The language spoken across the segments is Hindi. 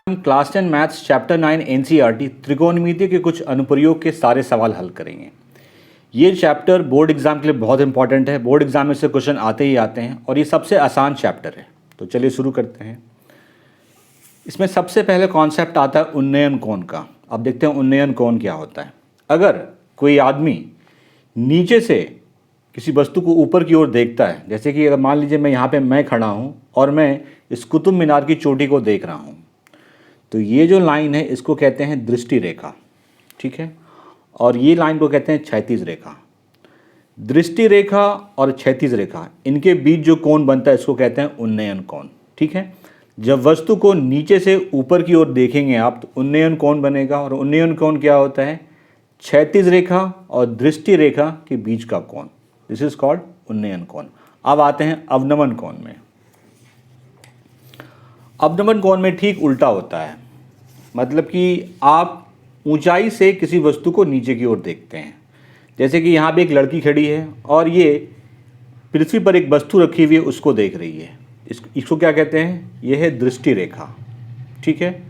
हम क्लास 10 मैथ्स चैप्टर 9 एनसीईआरटी त्रिकोणमिति के कुछ अनुप्रयोग के सारे सवाल हल करेंगे। ये चैप्टर बोर्ड एग्जाम के लिए बहुत इंपॉर्टेंट है। बोर्ड एग्जाम में से क्वेश्चन आते ही आते हैं और ये सबसे आसान चैप्टर है। तो चलिए शुरू करते हैं। इसमें सबसे पहले कॉन्सेप्ट आता है उन्नयन कोण का। अब देखते हैं उन्नयन कोण क्या होता है। अगर कोई आदमी नीचे से किसी वस्तु को ऊपर की ओर देखता है, जैसे कि अगर मान लीजिए मैं खड़ा हूँ और मैं इस कुतुब मीनार की चोटी को देख रहा हूँ, तो ये जो लाइन है इसको कहते हैं दृष्टि रेखा, ठीक है। और ये लाइन को कहते हैं क्षैतिज रेखा। दृष्टि रेखा और क्षैतिज रेखा, इनके बीच जो कोण बनता है इसको कहते हैं उन्नयन कोण, ठीक है। जब वस्तु को नीचे से ऊपर की ओर देखेंगे आप तो उन्नयन कोण बनेगा। और उन्नयन कोण क्या होता है? क्षैतिज रेखा और दृष्टि रेखा के बीच का कोण। दिस इज कॉल्ड उन्नयन कोण। अब आते हैं अवनमन कोण में। अवनमन कोण में ठीक उल्टा होता है, मतलब कि आप ऊंचाई से किसी वस्तु को नीचे की ओर देखते हैं। जैसे कि यहाँ पे एक लड़की खड़ी है और ये पृथ्वी पर एक वस्तु रखी हुई है, उसको देख रही है। इसको क्या कहते हैं? ये है दृष्टि रेखा, ठीक है।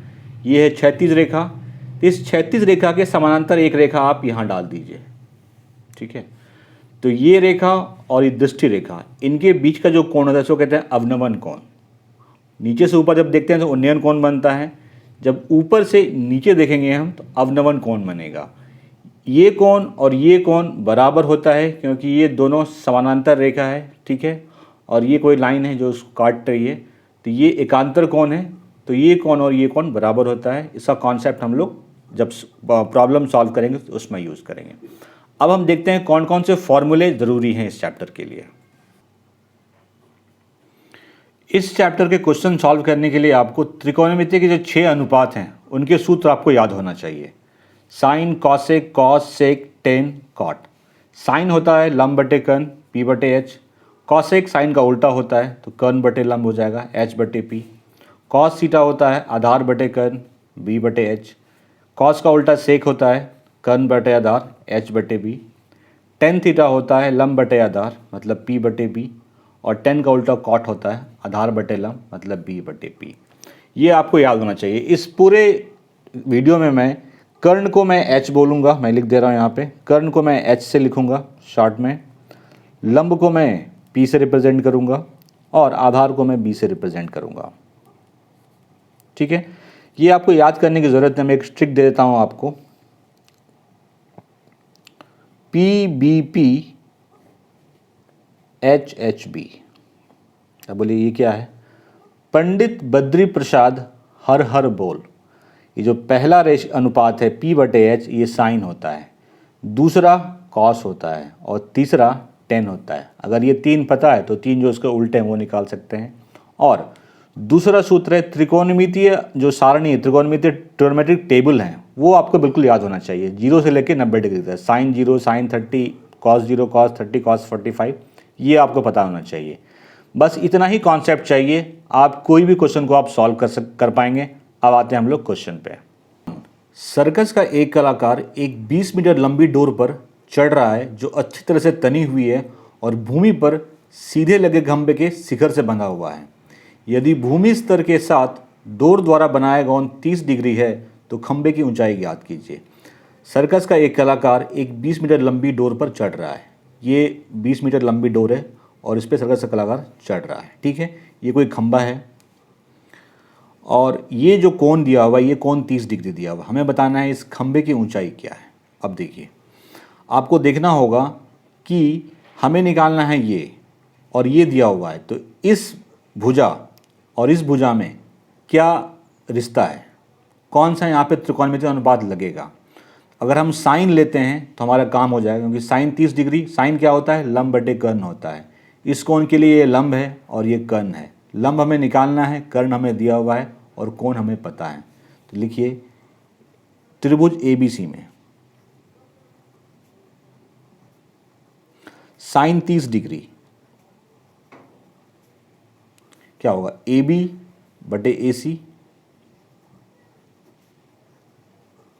ये है क्षैतिज रेखा। तो इस क्षैतिज रेखा के समानांतर एक रेखा आप यहाँ डाल दीजिए, ठीक है। तो ये रेखा और ये दृष्टि रेखा, इनके बीच का जो कोण होता है इसको कहते हैं अवनमन कोण। नीचे से ऊपर जब देखते हैं तो उन्नयन कोण बनता है, जब ऊपर से नीचे देखेंगे हम तो अवनमन कोण बनेगा। ये कोण और ये कोण बराबर होता है क्योंकि ये दोनों समानांतर रेखा है, ठीक है। और ये कोई लाइन है जो उसको काट रही है, तो ये एकांतर कोण है। तो ये कोण और ये कोण बराबर होता है। इसका कॉन्सेप्ट हम लोग जब प्रॉब्लम सॉल्व करेंगे तो उसमें यूज़ करेंगे। अब हम देखते हैं कौन कौन से फॉर्मूले ज़रूरी हैं इस चैप्टर के लिए। इस चैप्टर के क्वेश्चन सॉल्व करने के लिए आपको त्रिकोणमिति के जो 6 अनुपात हैं उनके सूत्र आपको याद होना चाहिए। साइन, कॉसेक, कॉस, सेक, टेन, कॉट। साइन होता है लंब बटे कर्ण पी बटे एच। कॉसेक साइन का उल्टा होता है तो कर्ण बटे लंब हो जाएगा एच बटे पी। कॉस थीटा होता है आधार बटे कर्ण बी बटे एच। कॉस का उल्टा सेक होता है कर्ण बटे आधार एच बटे बी। टेन थीटा होता है लंब बटे आधार मतलब पी बटे बी। और टेन का उल्टा कॉट होता है आधार बटे लंब मतलब बी बटे पी। ये आपको याद होना चाहिए। इस पूरे वीडियो में मैं कर्ण को मैं एच बोलूँगा, मैं लिख दे रहा हूँ यहाँ पे। कर्ण को मैं एच से लिखूँगा शॉर्ट में, लंब को मैं पी से रिप्रेजेंट करूँगा और आधार को मैं बी से रिप्रेजेंट करूँगा, ठीक है। ये आपको याद करने की ज़रूरत है। मैं एक ट्रिक दे देता हूँ आपको। P B P H H B. अब बोलिए ये क्या है? पंडित बद्री प्रसाद हर हर बोल। ये जो पहला अनुपात है पी बटे एच, ये साइन होता है, दूसरा कॉस होता है और तीसरा टेन होता है। अगर ये 3 पता है तो 3 जो उसके उल्टे हैं वो निकाल सकते हैं। और दूसरा सूत्र है त्रिकोणमितीय जो सारणी है, त्रिकोणमितीय ट्रिग्नोमेट्रिक टेबल है, वो आपको बिल्कुल याद होना चाहिए। 0 से लेकर 90 डिग्री तक, sine 0, sine 30, cos 0, cos 30, cos 45, ये आपको पता होना चाहिए। बस इतना ही कॉन्सेप्ट चाहिए, आप कोई भी क्वेश्चन को आप सॉल्व कर पाएंगे। अब आते हैं हम लोग क्वेश्चन पे। सर्कस का एक कलाकार एक 20 मीटर लंबी डोर पर चढ़ रहा है जो अच्छी तरह से तनी हुई है और भूमि पर सीधे लगे खंभे के शिखर से बंधा हुआ है। यदि भूमि स्तर के साथ डोर द्वारा बनाया कोण 30 डिग्री है तो खंभे की ऊंचाई ज्ञात कीजिए। सर्कस का एक कलाकार एक 20 मीटर लंबी डोर पर चढ़ रहा है। ये 20 मीटर लंबी डोर है और इस पर सर्कस का कलाकार चढ़ रहा है, ठीक है। ये कोई खंभा है और ये जो कोण दिया हुआ है ये कोण 30 डिग्री दिया हुआ। हमें बताना है इस खंभे की ऊंचाई क्या है। अब देखिए, आपको देखना होगा कि हमें निकालना है ये और ये दिया हुआ है, तो इस भुजा और इस भुजा में क्या रिश्ता है, कौन सा यहाँ पे त्रिकोणमितीय अनुपात लगेगा। अगर हम साइन लेते हैं तो हमारा काम हो जाएगा, क्योंकि साइन 30 डिग्री, साइन क्या होता है? लंब बटे कर्ण होता है। इस कोण के लिए ये लंब है और ये कर्ण है। लंब हमें निकालना है, कर्ण हमें दिया हुआ है और कोण हमें पता है। तो लिखिए त्रिभुज एबीसी में साइन 30 डिग्री क्या होगा? ए बी बटे ए सी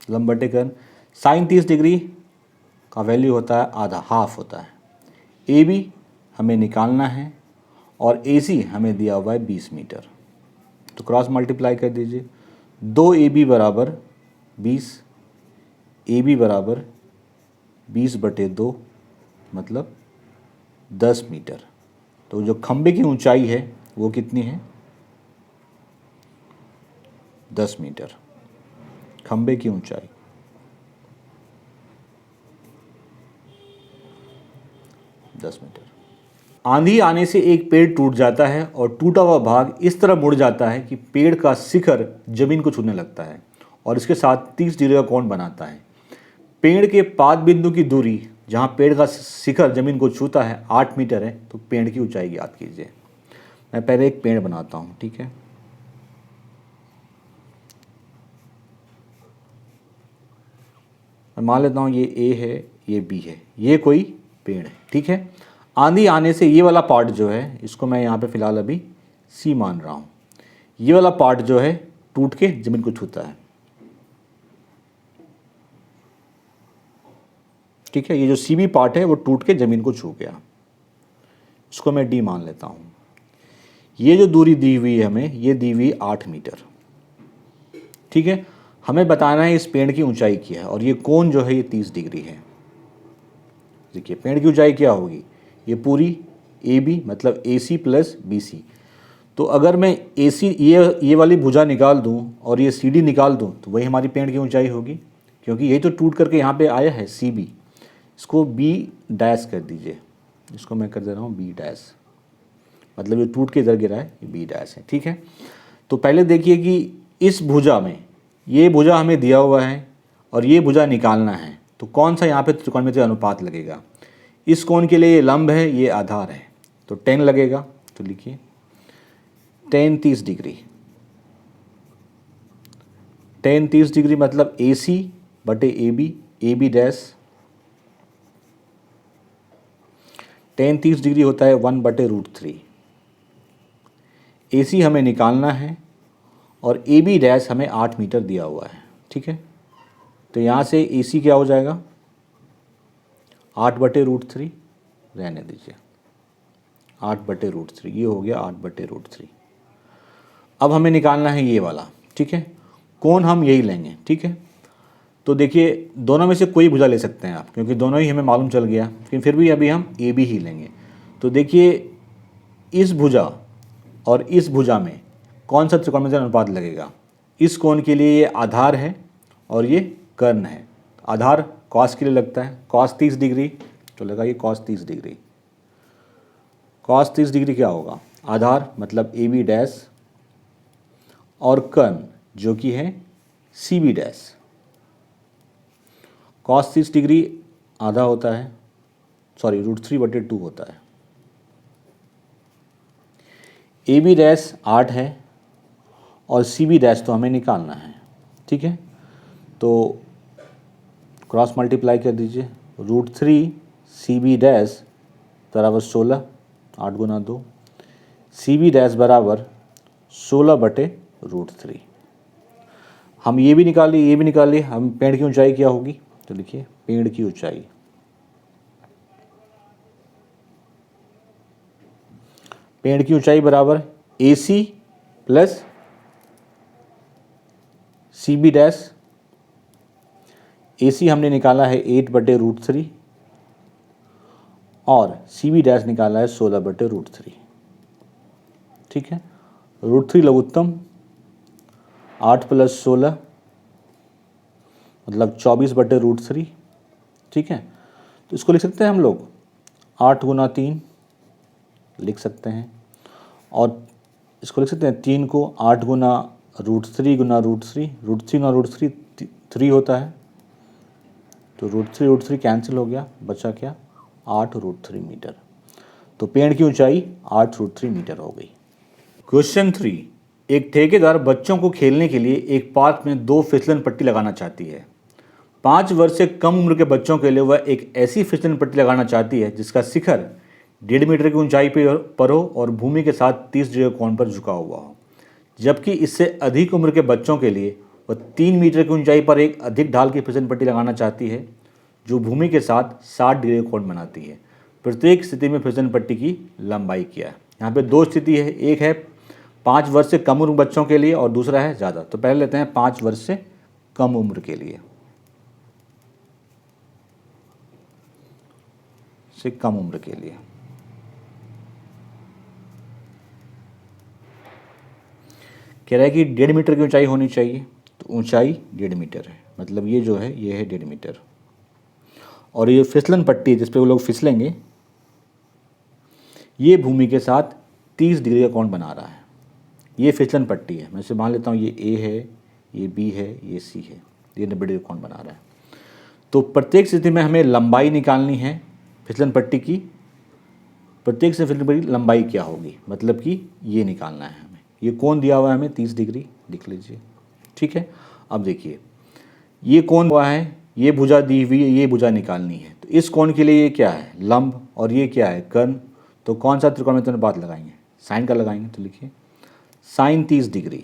लंब बटे कर्ण। साइन 30 डिग्री का वैल्यू होता है आधा, हाफ होता है। ए बी हमें निकालना है और ए सी हमें दिया हुआ है 20 मीटर। तो क्रॉस मल्टीप्लाई कर दीजिए, 2AB बराबर 20, AB बराबर 20/2 मतलब 10 मीटर। तो जो खंबे की ऊंचाई है वो कितनी है? 10 मीटर। खंबे की ऊंचाई 10 मीटर। आंधी आने से एक पेड़ टूट जाता है और टूटा हुआ भाग इस तरह मुड़ जाता है कि पेड़ का शिखर जमीन को छूने लगता है और इसके साथ 30 डिग्री का कोण बनाता है। पेड़ के पाद बिंदु की दूरी जहाँ पेड़ का शिखर जमीन को छूता है 8 मीटर है। तो पेड़ की ऊंचाई ज्ञात कीजिए। मैं पहले एक पेड़ बनाता हूँ, ठीक है। मैं मान लेता हूँ ये ए है, ये बी है, ये कोई पेड़ है, ठीक है। आंधी आने से ये वाला पार्ट जो है इसको मैं यहाँ पे फिलहाल अभी सी मान रहा हूँ। ये वाला पार्ट जो है टूट के जमीन को छूता है, ठीक है। ये जो सी बी पार्ट है वो टूट के ज़मीन को छू गया, इसको मैं डी मान लेता हूँ। ये जो दूरी दी हुई है हमें, ये दी हुई 8 मीटर, ठीक है। हमें बताना है इस पेड़ की ऊंचाई क्या है और ये कोण जो है ये 30 डिग्री है। देखिए पेड़ की ऊंचाई क्या होगी, ये पूरी ए बी मतलब ए सी प्लस बी सी। तो अगर मैं ए सी ये वाली भुजा निकाल दूँ और ये सी डी निकाल दूँ तो वही हमारी पेड़ की ऊंचाई होगी, क्योंकि यही तो टूट करके यहाँ पे आया है सी बी। इसको बी डैश कर दीजिए, इसको मैं कर दे रहा हूँ बी डैश, मतलब ये टूट के इधर गिरा है, ये बी डैश है, ठीक है। तो पहले देखिए कि इस भुजा में ये भुजा हमें दिया हुआ है और ये भुजा निकालना है, तो कौन सा यहाँ पे त्रिकोणमितीय अनुपात लगेगा। इस कोण के लिए ये लंब है, ये आधार है, तो 10 लगेगा। तो लिखिए 10 30 डिग्री। 10 30 डिग्री मतलब ए सी बटे ए बी डैश 10 30 डिग्री होता है 1/√3। ए सी हमें निकालना है और ए बी डैश हमें 8 मीटर दिया हुआ है, ठीक है। तो यहाँ से ए सी क्या हो जाएगा 8/√3, रहने दीजिए 8/√3, ये हो गया 8/√3। अब हमें निकालना है ये वाला, ठीक है। कोण हम यही लेंगे, ठीक है। तो देखिए दोनों में से कोई भुजा ले सकते हैं आप, क्योंकि दोनों ही हमें मालूम चल गया, लेकिन फिर भी अभी हम ए बी ही लेंगे। तो देखिए इस भुजा और इस भुजा में कौन सा त्रिकोणमितीय अनुपात लगेगा। इस कोण के लिए ये आधार है और ये कर्ण है। आधार कॉस के लिए लगता है, कॉस 30 डिग्री, तो लगाइए कॉस 30 डिग्री। कॉस 30 डिग्री क्या होगा, आधार मतलब ए बी डैश और कर्ण जो कि है C B dash. Cos 30 degree आधा होता है, सॉरी √3/2 होता है। ए बी डैश 8 है और सी बी डैश तो हमें निकालना है, ठीक है। तो क्रॉस मल्टीप्लाई कर दीजिए, √3 सी बी डैश बराबर 16, 8 गुना 2, सी बी डैश बराबर 16/√3। हम ये भी निकाल लिए, ये भी निकाल लिए। हम पेड़ की ऊंचाई क्या होगी, तो लिखिए पेड़ की ऊंचाई बराबर A C plus C B dash. A C हमने निकाला है 8/√3 और सी बी डैश निकाला है 16/√3, ठीक है। √3 लघुत्तम, 8 + 16 मतलब 24/√3, ठीक है। तो इसको लिख सकते हैं हम लोग 8 गुना 3 लिख सकते हैं, और इसको लिख सकते हैं 3 को 8 गुना √3 गुना √3, √3 और √3 3 होता है, तो √3 कैंसिल हो गया, बचा क्या 8√3 मीटर। तो पेड़ की ऊंचाई 8√3 मीटर हो गई। क्वेश्चन 3, एक ठेकेदार बच्चों को खेलने के लिए एक पार्क में 2 फिसलन पट्टी लगाना चाहती है। 5 वर्ष से कम उम्र के बच्चों के लिए वह एक ऐसी फिसलन पट्टी लगाना चाहती है जिसका शिखर 1.5 मीटर की ऊंचाई पर हो और भूमि के साथ 30 डिग्री कोण पर झुका हुआ हो, जबकि इससे अधिक उम्र के बच्चों के लिए वह 3 मीटर की ऊंचाई पर एक अधिक ढाल की फिसलन पट्टी लगाना चाहती है जो भूमि के साथ 60 डिग्री कोण बनाती है। प्रत्येक स्थिति में फिसलन पट्टी की लंबाई क्या है। यहाँ पे 2 स्थिति है, एक है 5 वर्ष से कम उम्र बच्चों के लिए और दूसरा है ज़्यादा। तो पहले लेते हैं 5 वर्ष से कम उम्र के लिए, से कम उम्र के लिए। कह रहा है कि 1.5 मीटर की ऊंचाई होनी चाहिए, तो ऊंचाई 1.5 मीटर है, मतलब ये जो है ये है 1.5 मीटर। और ये फिसलन पट्टी है जिस पे वो लोग फिसलेंगे, ये भूमि के साथ 30 डिग्री का कोण बना रहा है। ये फिसलन पट्टी है, मैं इसे मान लेता हूँ ये ए है, ये बी है, ये सी है, ये 90 डिग्री कोण बना रहा है। तो प्रत्येक स्थिति में हमें लंबाई निकालनी है फिसलन पट्टी की। प्रत्येक से फिसलन पट्टी की लंबाई क्या होगी, मतलब कि ये निकालना है हमें। ये कोण दिया हुआ है हमें 30 डिग्री, लिख लीजिए, ठीक है। अब देखिए ये कोण हुआ है, ये भुजा दी हुई है, ये भुजा निकालनी है। तो इस कोण के लिए ये क्या है, लंब, और ये क्या है, कर्ण। तो कौन सा त्रिकोणमिति अनुपात लगाएंगे, साइन का लगाएंगे। तो लिखिए साइन 30 डिग्री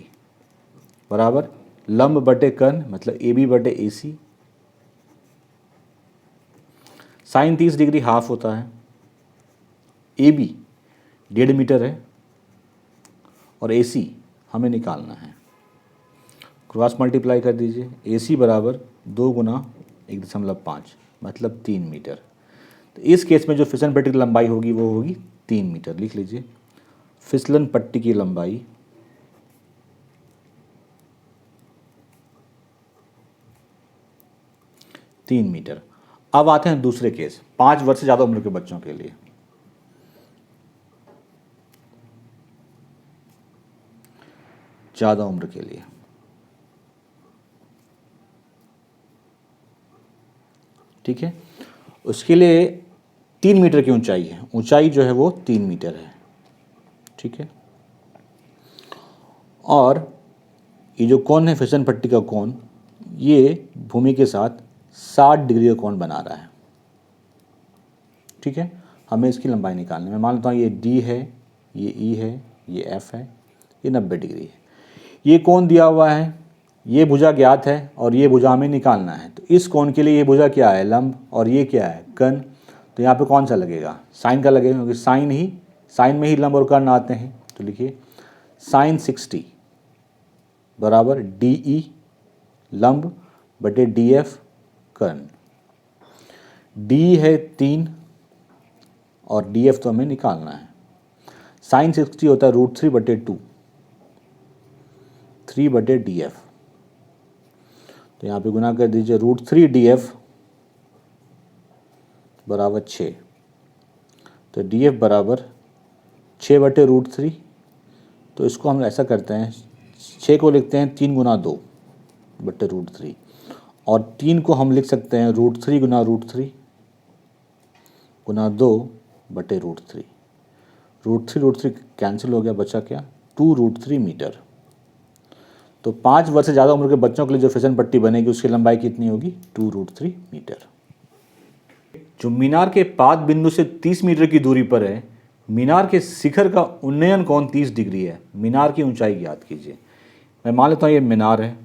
बराबर लंब बटे कर्ण, मतलब ए बी बटे ए सी। साइन 30 डिग्री हाफ होता है, ए बी 1.5 मीटर है और ए सी हमें निकालना है। क्रॉस मल्टीप्लाई कर दीजिए, ए सी बराबर 2 गुना 1.5 मतलब 3 मीटर। तो इस केस में जो फिसलन पट्टी की लंबाई होगी वो होगी 3 मीटर। लिख लीजिए फिसलन पट्टी की लंबाई 3 मीटर। अब आते हैं दूसरे केस, 5 वर्ष से ज़्यादा उम्र के बच्चों के लिए। ज़्यादा उम्र के लिए ठीक है, उसके लिए 3 मीटर की ऊंचाई है, ऊंचाई जो है वो 3 मीटर है, ठीक है। और ये जो कोण है फिसलन पट्टी का कोण, ये भूमि के साथ 60 डिग्री का कोण बना रहा है, ठीक है। हमें इसकी लंबाई निकालनी है। मैं मान लेता हूँ ये डी है, ये ई है, ये एफ है, ये 90 डिग्री है। ये कोण दिया हुआ है, ये भुजा ज्ञात है और ये भुजा हमें निकालना है। तो इस कोण के लिए ये भुजा क्या है, लंब, और ये क्या है, कर्ण। तो यहाँ पे कौन सा लगेगा, साइन का लगेगा, क्योंकि साइन में ही लंब और कर्ण आते हैं। तो लिखिए साइन 60 बराबर डी ई लंब बटे डी एफ कर्ण। डी है 3 और डी एफ तो हमें निकालना है। साइन 60 होता है √3 बटे 2, 3 बटे डी एफ। तो यहाँ पे गुना कर दीजिए, √3 डी एफ बराबर 6। तो डी एफ बराबर 6 बटे √3। तो इसको हम ऐसा करते हैं, 6 को लिखते हैं 3 गुना 2 बटे √3, और 3 को हम लिख सकते हैं √3 गुना √3 गुना 2 बटे √3। √3 कैंसिल हो गया, बचा क्या, 2√3 मीटर। तो 5 वर्ष से ज़्यादा उम्र के बच्चों के लिए जो फिसलन पट्टी बनेगी उसकी लंबाई कितनी होगी, 2√3 मीटर। जो मीनार के पाद बिंदु से 30 मीटर की दूरी पर है, मीनार के शिखर का उन्नयन कोण 30 डिग्री है। मीनार की ऊंचाई ज्ञात कीजिए। मैं मान लेता हूँ ये मीनार है,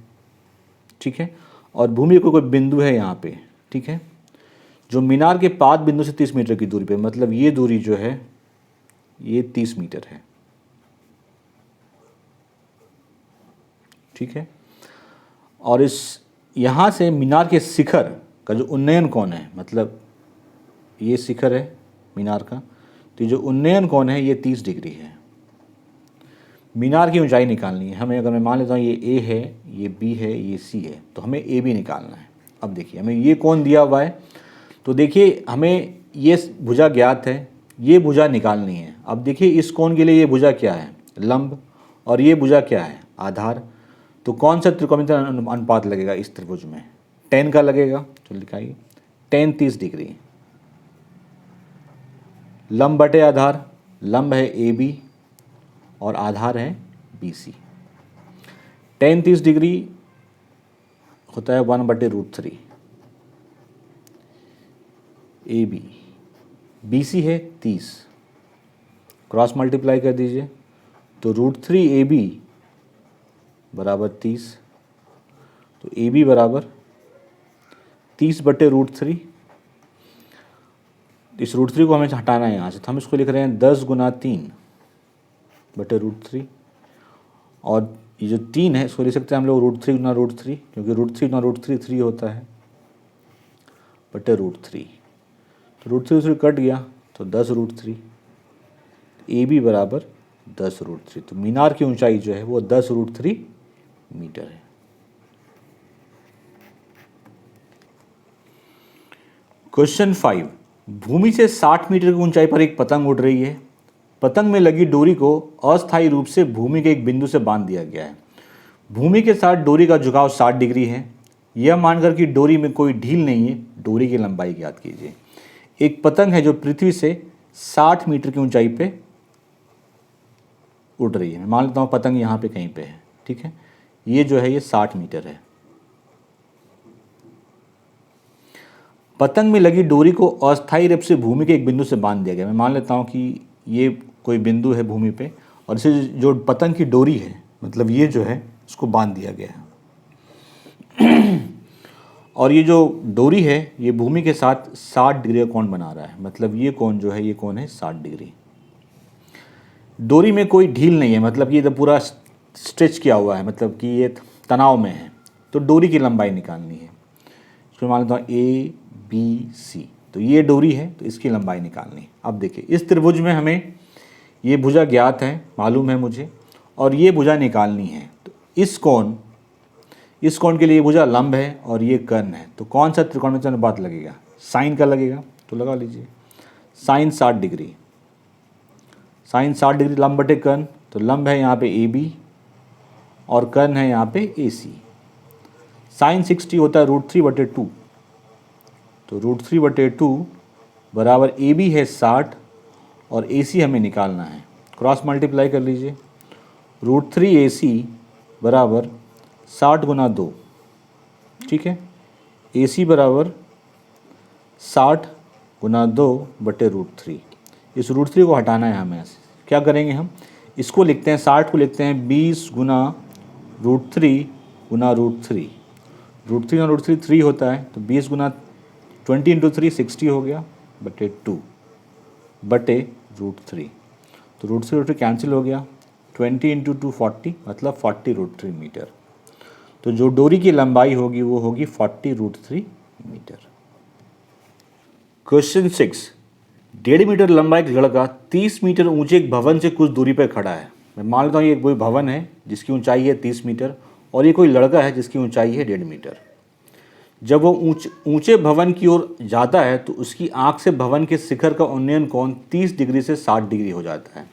ठीक है, और भूमि को कोई बिंदु है यहाँ पे, ठीक है। जो मीनार के पाद बिंदु से 30 मीटर की दूरी पे, मतलब ये दूरी जो है ये 30 मीटर है, ठीक है। और इस यहाँ से मीनार के शिखर का जो उन्नयन कोण है, मतलब ये शिखर है मीनार का, तो जो उन्नयन कोण है ये 30 डिग्री है। मीनार की ऊंचाई निकालनी है हमें। अगर मैं मान लेता हूँ ये ए है, ये बी है, ये सी है, तो हमें ए बी निकालना है। अब देखिए हमें ये कोण दिया हुआ है, तो देखिए हमें ये भुजा ज्ञात है, ये भुजा निकालनी है। अब देखिए इस कोण के लिए ये भुजा क्या है, लंब, और ये भुजा क्या है, आधार। तो कौन सा त्रिकोणमिति अनुपात लगेगा इस त्रिभुज में, tan का लगेगा। तो लिखाइए tan 30 डिग्री, लंब बटे आधार, लंब है ए बी और आधार है बी सी। tan 30 डिग्री होता है 1 बटे √3 ए बी, बी सी है 30, क्रॉस मल्टीप्लाई कर दीजिए। तो √3 ए बी बराबर 30, तो ए बी बराबर 30 बटे √3। इस √3 को हमें हटाना है यहाँ से, तो हम इसको लिख रहे हैं 10 गुना 3 बटे √3, और ये जो 3 है इसको लिख सकते हैं हम लोग √3 गुना √3, क्योंकि √3 गुना √3 3 होता है, बटे √3। तो √3 कट गया तो 10√3, ए बी बराबर 10√3। तो मीनार की ऊंचाई जो है वो 10√3 मीटर है। क्वेश्चन 5, भूमि से 60 मीटर की ऊंचाई पर एक पतंग उड़ रही है। पतंग में लगी डोरी को अस्थायी रूप से भूमि के एक बिंदु से बांध दिया गया है। भूमि के साथ डोरी का झुकाव 60 डिग्री है। यह मानकर कि डोरी में कोई ढील नहीं है, डोरी की लंबाई ज्ञात कीजिए। एक पतंग है जो पृथ्वी से 60 मीटर की ऊंचाई पे उड़ रही है। मैं मान लेता हूँ पतंग यहाँ पे कहीं पे है, ठीक है। ये जो है ये 60 मीटर है। पतंग में लगी डोरी को अस्थायी रूप से भूमि के एक बिंदु से बांध दिया गया। मैं मान लेता हूँ कि ये कोई बिंदु है भूमि पे, और इसे जो पतंग की डोरी है, मतलब ये जो है इसको बांध दिया गया है। और ये जो डोरी है ये भूमि के साथ 60 डिग्री का कोण बना रहा है, मतलब ये कोण जो है ये कोण है 60 डिग्री। डोरी में कोई ढील नहीं है, मतलब ये तो पूरा स्ट्रेच किया हुआ है, मतलब कि ये तनाव में है। तो डोरी की लंबाई निकालनी है। इसको मान लेता हूँ ए बी सी, तो ये डोरी है तो इसकी लंबाई निकालनी है। अब देखिए इस त्रिभुज में हमें ये भुजा ज्ञात है, मालूम है मुझे, और ये भुजा निकालनी है। तो इस कोण के लिए ये भुजा लंब है और ये कर्ण है। तो कौन सा त्रिकोणमितीय अनुपात लगेगा? साइन का लगेगा, तो लगा लीजिए साइन 60 डिग्री। साइन 60 डिग्री लंब बटे कर्ण, तो लंब है यहाँ पे ए बी और कर्ण है यहाँ पे ए सी। साइन 60 होता है √3/2, तो √3/2 बराबर ए बी है 60 और ए सी हमें निकालना है। क्रॉस मल्टीप्लाई कर लीजिए, √3AC बराबर 60 गुना 2, ठीक है। AC बराबर 60 गुना 2 बटे √3। इस √3 को हटाना है हमें। क्या करेंगे हम? इसको लिखते हैं, 60 को लिखते हैं 20 गुना √3 गुना √3। √3 गुना √3 3 होता है, तो 20 गुना 20 इंटू 3 60 हो गया, बटे 2 बटे √3। तो √3 कैंसिल हो गया, 20 इंटू 2 40, मतलब 40 √3 मीटर। तो जो डोरी की लंबाई होगी वो होगी 40 √3 मीटर। क्वेश्चन 6, 1.5 मीटर लंबा एक लड़का 30 मीटर ऊंचे एक भवन से कुछ दूरी पर खड़ा है। मैं मान लेता हूँ ये कोई भवन है जिसकी ऊंचाई है 30 मीटर और ये कोई लड़का है जिसकी ऊंचाई है 1.5 मीटर। जब वो ऊंचे भवन की ओर जाता है तो उसकी आंख से भवन के शिखर का उन्नयन कोण 30 डिग्री से 60 डिग्री हो जाता है।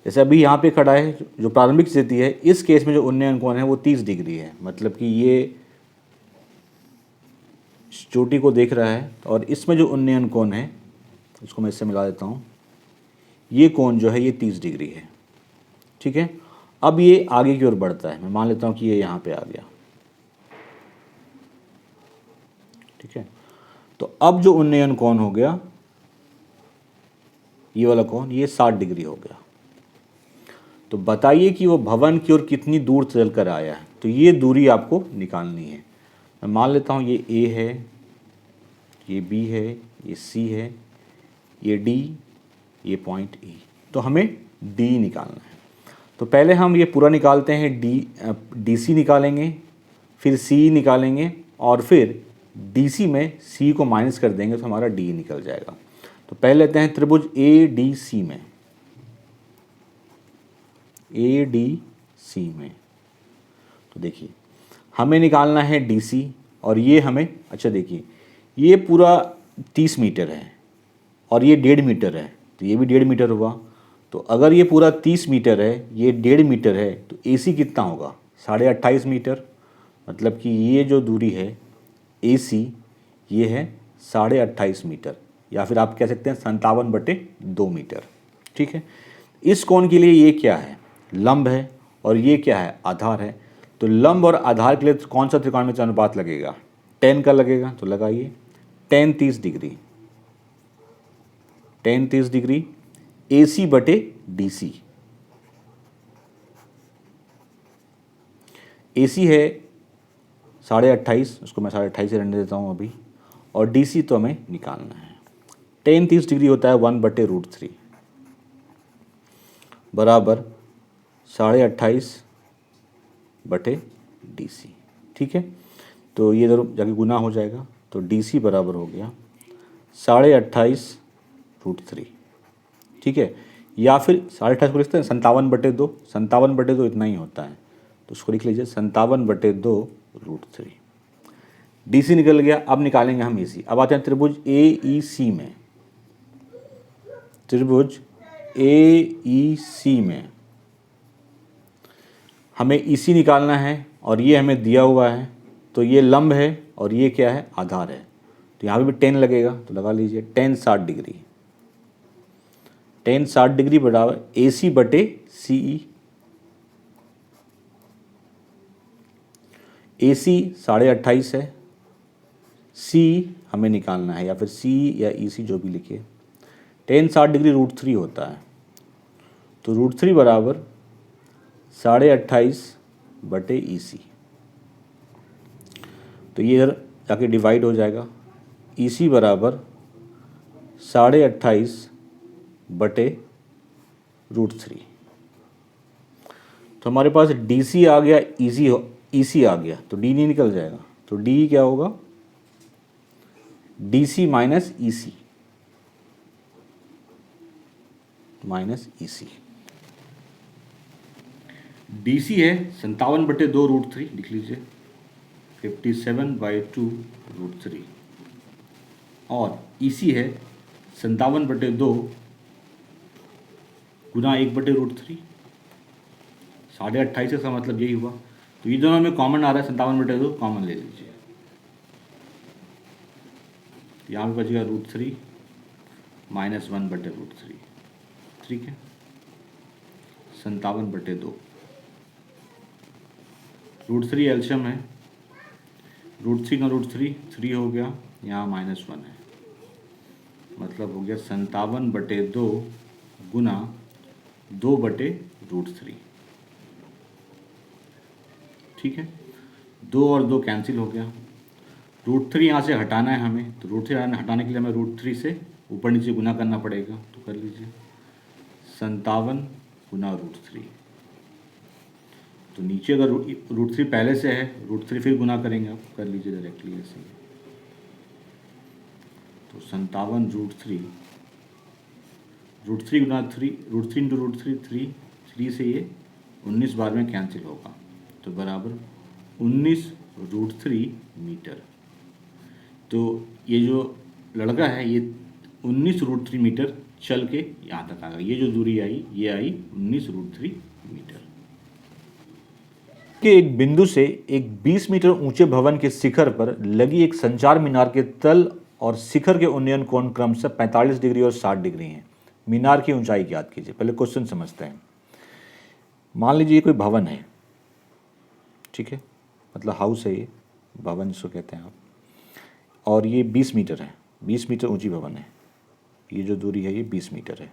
जैसे अभी यहाँ पे खड़ा है, जो प्रारंभिक स्थिति है, इस केस में जो उन्नयन कोण है वो 30 डिग्री है, मतलब कि ये चोटी को देख रहा है। और इसमें जो उन्नयन कोण है, इसको मैं इससे मिला देता हूँ, ये कोण जो है ये 30 डिग्री है, ठीक है। अब ये आगे की ओर बढ़ता है। मैं मान लेता हूँ कि ये यहाँ पे आ गया, ठीक है। तो अब जो उन्नयन कोण हो गया, ये वाला कोण, ये 60 डिग्री हो गया। तो बताइए कि वो भवन की ओर कितनी दूर चल कर आया है। तो ये दूरी आपको निकालनी है। मैं मान लेता हूँ ये ए है, ये बी है, ये सी है, ये डी, ये पॉइंट ई। तो हमें डी निकालना है। तो पहले हम ये पूरा निकालते हैं, डी सी निकालेंगे, फिर सी निकालेंगे और फिर डी सी में सी को माइनस कर देंगे तो हमारा डी निकल जाएगा। तो पहले लेते हैं त्रिभुज ए डी सी में, ए डी सी में। तो देखिए हमें निकालना है डी सी और ये हमें, अच्छा देखिए ये पूरा 30 मीटर है और ये 1.5 मीटर है, तो ये भी 1.5 मीटर हुआ। तो अगर ये पूरा 30 मीटर है, ये 1.5 मीटर है, तो ए सी कितना होगा? 28.5 मीटर। मतलब कि ये जो दूरी है ए सी, ये है 28.5 मीटर, या फिर आप कह सकते हैं 57/2 मीटर, ठीक है। इस कोण के लिए ये क्या है? लंब है और ये क्या है? आधार है। तो लंब और आधार के लिए कौन सा त्रिकोणमितीय अनुपात लगेगा? tan का लगेगा। तो लगाइए, tan 30 डिग्री, tan 30 डिग्री ए सी बटे डी सी। ए सी है 28.5, उसको मैं 28.5 से रहने देता हूँ अभी, और डी सी तो हमें निकालना है। tan 30 डिग्री होता है 1/√3 बराबर 28.5 बटे DC। ठीक है, तो ये इधर जाके गुना हो जाएगा, तो DC बराबर हो गया 28.5√3। ठीक है, या फिर 28.5 को लिखते हैं 57/2, 57/2 इतना ही होता है, तो उसको लिख लीजिए 57/2√3। DC निकल गया। अब निकालेंगे हम AC। अब आते हैं त्रिभुज AEC में। त्रिभुज AEC में हमें EC निकालना है और ये हमें दिया हुआ है, तो ये लंब है और ये क्या है, आधार है, तो यहाँ पे भी 10 लगेगा, तो लगा लीजिए 10 60 डिग्री। 10 60 डिग्री बराबर AC बटे CE। AC 28.5 है, CE हमें निकालना है, या फिर CE या EC जो भी लिखिए। 10 60 डिग्री √3 होता है, तो √3 बराबर 28.5 बटे EC। तो ये इधर जाके डिवाइड हो जाएगा, EC बराबर 28.5 बटे √3। तो हमारे पास DC आ गया, EC आ गया, तो D नहीं निकल जाएगा, तो D क्या होगा, DC minus EC, minus EC। DC है 57/2√3, लिख लीजिए 57/2√3, और EC है 57/2 गुना 1/√3, 28.5 का मतलब यही हुआ। तो ये दोनों में कॉमन आ रहा है, 57/2 कॉमन ले लीजिए, यहाँ पे बचेगा √3 माइनस 1/√3। ठीक है, 57/2, √3 एल्शियम है, √3 का √3 3 हो गया, यहाँ -1 है, मतलब हो गया 57/2 गुना 2/√3। ठीक है, 2 और 2 कैंसिल हो गया, √3 यहाँ से हटाना है हमें, तो √3 हटाने के लिए हमें √3 से ऊपर नीचे गुना करना पड़ेगा, तो कर लीजिए 57 गुना √3। तो नीचे अगर √3 पहले से है, √3 फिर गुना करेंगे, आप कर लीजिए डायरेक्टली ऐसे। तो 57 √3 गुना 3, √3 इंटू √3 3 से ये 19 बार में कैंसिल होगा, तो बराबर 19√3 मीटर। तो ये जो लड़का है ये 19√3 मीटर चल के यहाँ तक आ गया। ये जो दूरी आई, ये आई 19√3 मीटर। के एक बिंदु से एक 20 मीटर ऊंचे भवन के शिखर पर लगी एक संचार मीनार के तल और शिखर के उन्नयन कोण क्रमशः 45 डिग्री और 60 डिग्री हैं। मीनार की ऊंचाई ज्ञात कीजिए। पहले क्वेश्चन समझते हैं। मान लीजिए ये कोई भवन है, ठीक है, मतलब हाउस है, ये भवन जिसको कहते हैं आप, और ये 20 मीटर है, 20 मीटर ऊंची भवन है। ये जो दूरी है ये 20 मीटर है।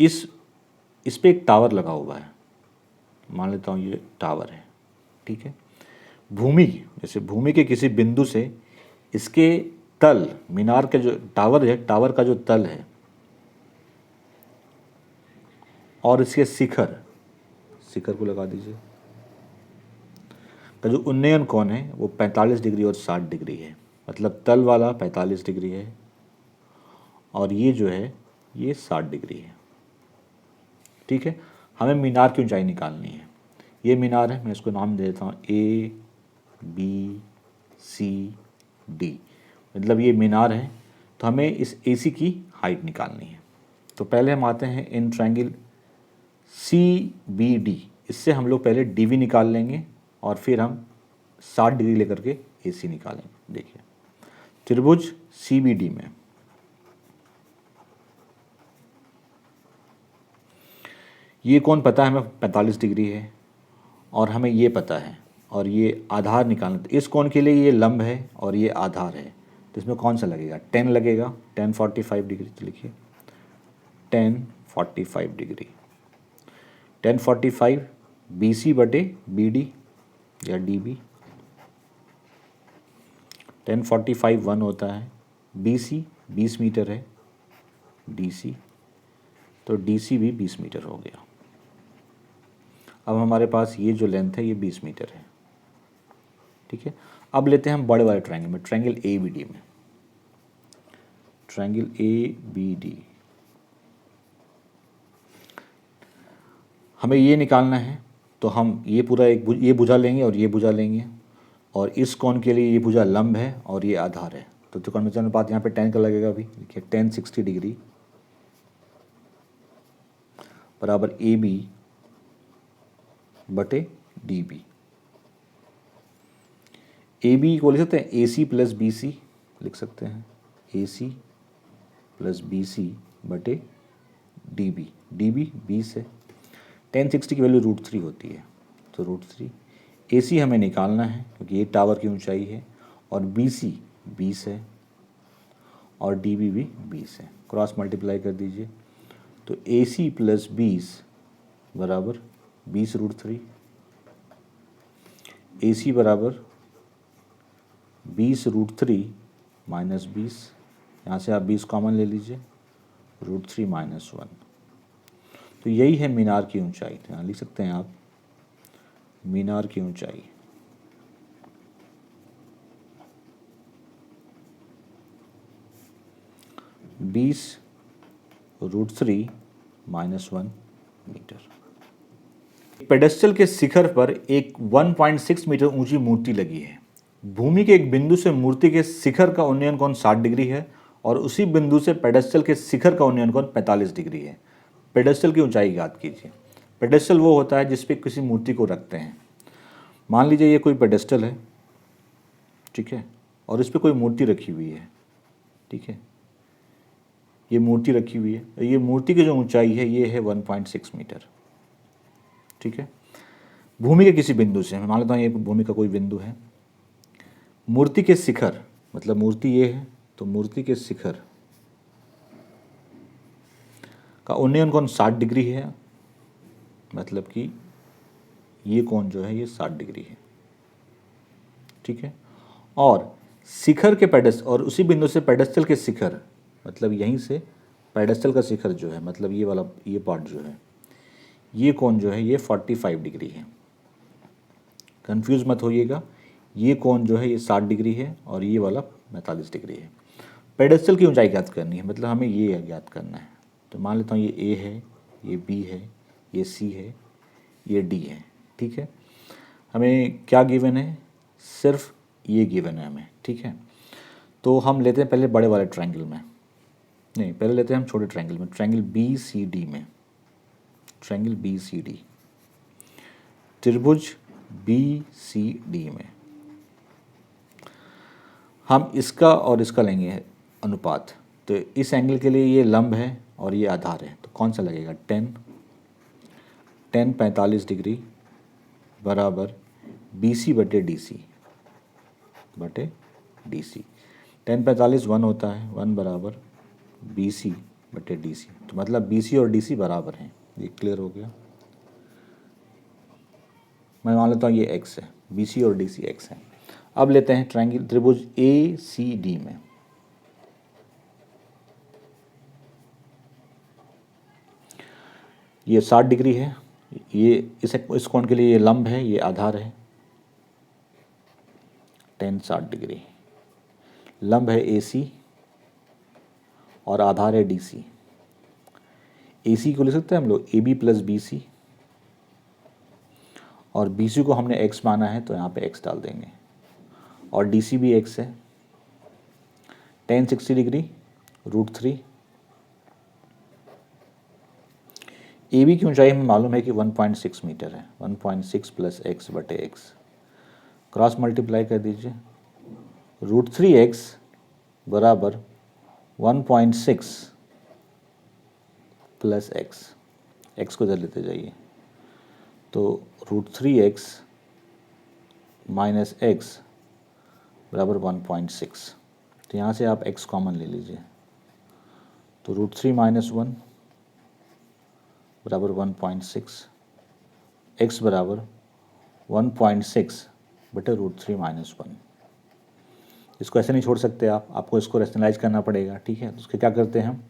इस पे एक टावर लगा हुआ है, मान लेता हूँ ये टावर है, ठीक है। भूमि, जैसे भूमि के किसी बिंदु से इसके तल, मीनार के जो टावर है, टावर का जो तल है और इसके शिखर, शिखर को लगा दीजिए, का जो उन्नयन कोण है वो 45 डिग्री और 60 डिग्री है। मतलब तल वाला 45 डिग्री है और ये जो है ये 60 डिग्री है। ठीक है, हमें मीनार की ऊंचाई निकालनी है। ये मीनार है, मैं इसको नाम दे देता हूँ A B C D, मतलब ये मीनार है। तो हमें इस AC की हाइट निकालनी है। तो पहले हम आते हैं इन ट्रायंगल CBD, इससे हम लोग पहले DV निकाल लेंगे और फिर हम 60 डिग्री लेकर के AC निकालेंगे। देखिए त्रिभुज CBD में ये कोण पता है हमें 45 डिग्री है और हमें ये पता है, और ये आधार निकालना। तो इस कोण के लिए ये लंब है और ये आधार है, तो इसमें कौन सा लगेगा, 10 लगेगा, 10 45 डिग्री। तो लिखिए 10 45 डिग्री, 10 45 BC बटे BD या DB। 10 45 1 होता है, BC 20 मीटर है, DC, तो DC भी 20 मीटर हो गया। अब हमारे पास ये जो लेंथ है ये 20 मीटर है, ठीक है। अब लेते हैं हम बड़े वाले ट्रायंगल में, ट्रायंगल ए बी डी में, ट्रायंगल ए बी डी। हमें ये निकालना है, तो हम ये पूरा ये भुजा लेंगे और ये भुजा लेंगे, और इस कोण के लिए ये भुजा लंब है और ये आधार है। तो त्रिकोणमितीय अनुपात यहाँ पे 10 का लगेगा अभी, देखिए 10 60 डिग्री बराबर ए बी बटे डी बी। ए बी को लिख सकते हैं ए सी प्लस बी सी, लिख सकते हैं ए सी प्लस बी सी बटे डी बी। डी बी 20 है, 10 60 की वैल्यू √3 होती है, तो √3। ए सी हमें निकालना है क्योंकि ये टावर की ऊंचाई है, और बी सी 20 है और डी बी भी 20 है। क्रॉस मल्टीप्लाई कर दीजिए, तो ए सी प्लस 20 बराबर 20 √3, ए सी बराबर 20 √3 माइनस 20, यहाँ से आप 20 कॉमन ले लीजिए, √3 माइनस 1। तो यही है मीनार की ऊंचाई। तो यहाँ लिख सकते हैं आप मीनार की ऊंचाई √3 माइनस 1 मीटर। पेडेस्टल के शिखर पर एक 1.6 मीटर ऊंची मूर्ति लगी है। भूमि के एक बिंदु से मूर्ति के शिखर का उन्नयन कोण 60 डिग्री है और उसी बिंदु से पेडेस्टल के शिखर का उन्नयन कोण 45 डिग्री है। पेडेस्टल की ऊंचाई ज्ञात कीजिए। पेडेस्टल वो होता है जिस पे किसी मूर्ति को रखते हैं। मान लीजिए ये कोई पेडेस्टल है, ठीक है, और इस पे कोई मूर्ति रखी हुई है, ठीक है, ये मूर्ति रखी हुई है। ये मूर्ति की जो ऊंचाई है ये है 1.6 मीटर, ठीक है। भूमि के किसी बिंदु से, मैं मान लेता हूँ ये भूमि का कोई बिंदु है, मूर्ति के शिखर, मतलब मूर्ति ये है, तो मूर्ति के शिखर का उन्नयन कोण 60 डिग्री है, मतलब कि ये कोण जो है ये 60 डिग्री है, ठीक है। और शिखर के पेडेस्टल, और उसी बिंदु से पेडेस्टल के शिखर, मतलब यहीं से पेडेस्टल का शिखर जो है, मतलब ये वाला ये पार्ट जो है, ये कोण जो है ये 45 डिग्री है। कंफ्यूज मत होइएगा, ये कोण जो है ये 60 डिग्री है और ये वाला 45 डिग्री है। पेडेस्टल की ऊंचाई ज्ञात करनी है, मतलब हमें ये ज्ञात करना है। तो मान लेता हूँ ये ए है, ये बी है, ये सी है, ये डी है, ठीक है। हमें क्या गिवन है, सिर्फ ये गिवन है हमें, ठीक है। तो हम लेते हैं पहले बड़े वाले ट्रायंगल में, नहीं पहले लेते हैं हम छोटे ट्रायंगल में, ट्रायंगल बी सी डी में, ट्रायंगल बी सी डी, त्रिभुज बी सी डी में हम इसका और इसका लेंगे अनुपात। तो इस एंगल के लिए ये लंब है और ये आधार है, तो कौन सा लगेगा, 10 45 डिग्री बराबर बी सी बटे डी सी बटे डी सी। 10 45 1 होता है, 1 बराबर बी सी बटे डी सी। तो मतलब बी सी और डी सी बराबर हैं, ये क्लियर हो गया। मैं मान लेता हूँ ये एक्स है, बी सी और डी सी एक्स है। अब लेते हैं ट्रायंगल त्रिभुज ए सी डी में, ये 60 डिग्री है, ये इस कोण के लिए ये लंब है, ये आधार है, 10 60 डिग्री, लंब है ए सी और आधार है डी सी। ए सी को लिख सकते हैं हम लोग A B plus B C, और बी सी को हमने एक्स माना है तो यहाँ पे एक्स डाल देंगे, और डी सी भी एक्स है, 10 60 डिग्री √3। ए बी की ऊंचाई हमें मालूम है कि 1.6 मीटर है, 1.6 प्लस एक्स बटे एक्स, क्रॉस मल्टीप्लाई कर दीजिए, √3x बराबर 1.6 प्लस एक्स को इधर लेते जाइए, तो √3x माइनस एक्स बराबर 1.6। तो यहाँ से आप x कॉमन ले लीजिए, तो √3 माइनस 1 बराबर 1.6, x बराबर 1.6 बटे √3 माइनस 1। इसको ऐसे नहीं छोड़ सकते आप, आपको इसको रेशनलाइज करना पड़ेगा, ठीक है। तो उसके क्या करते हैं हम,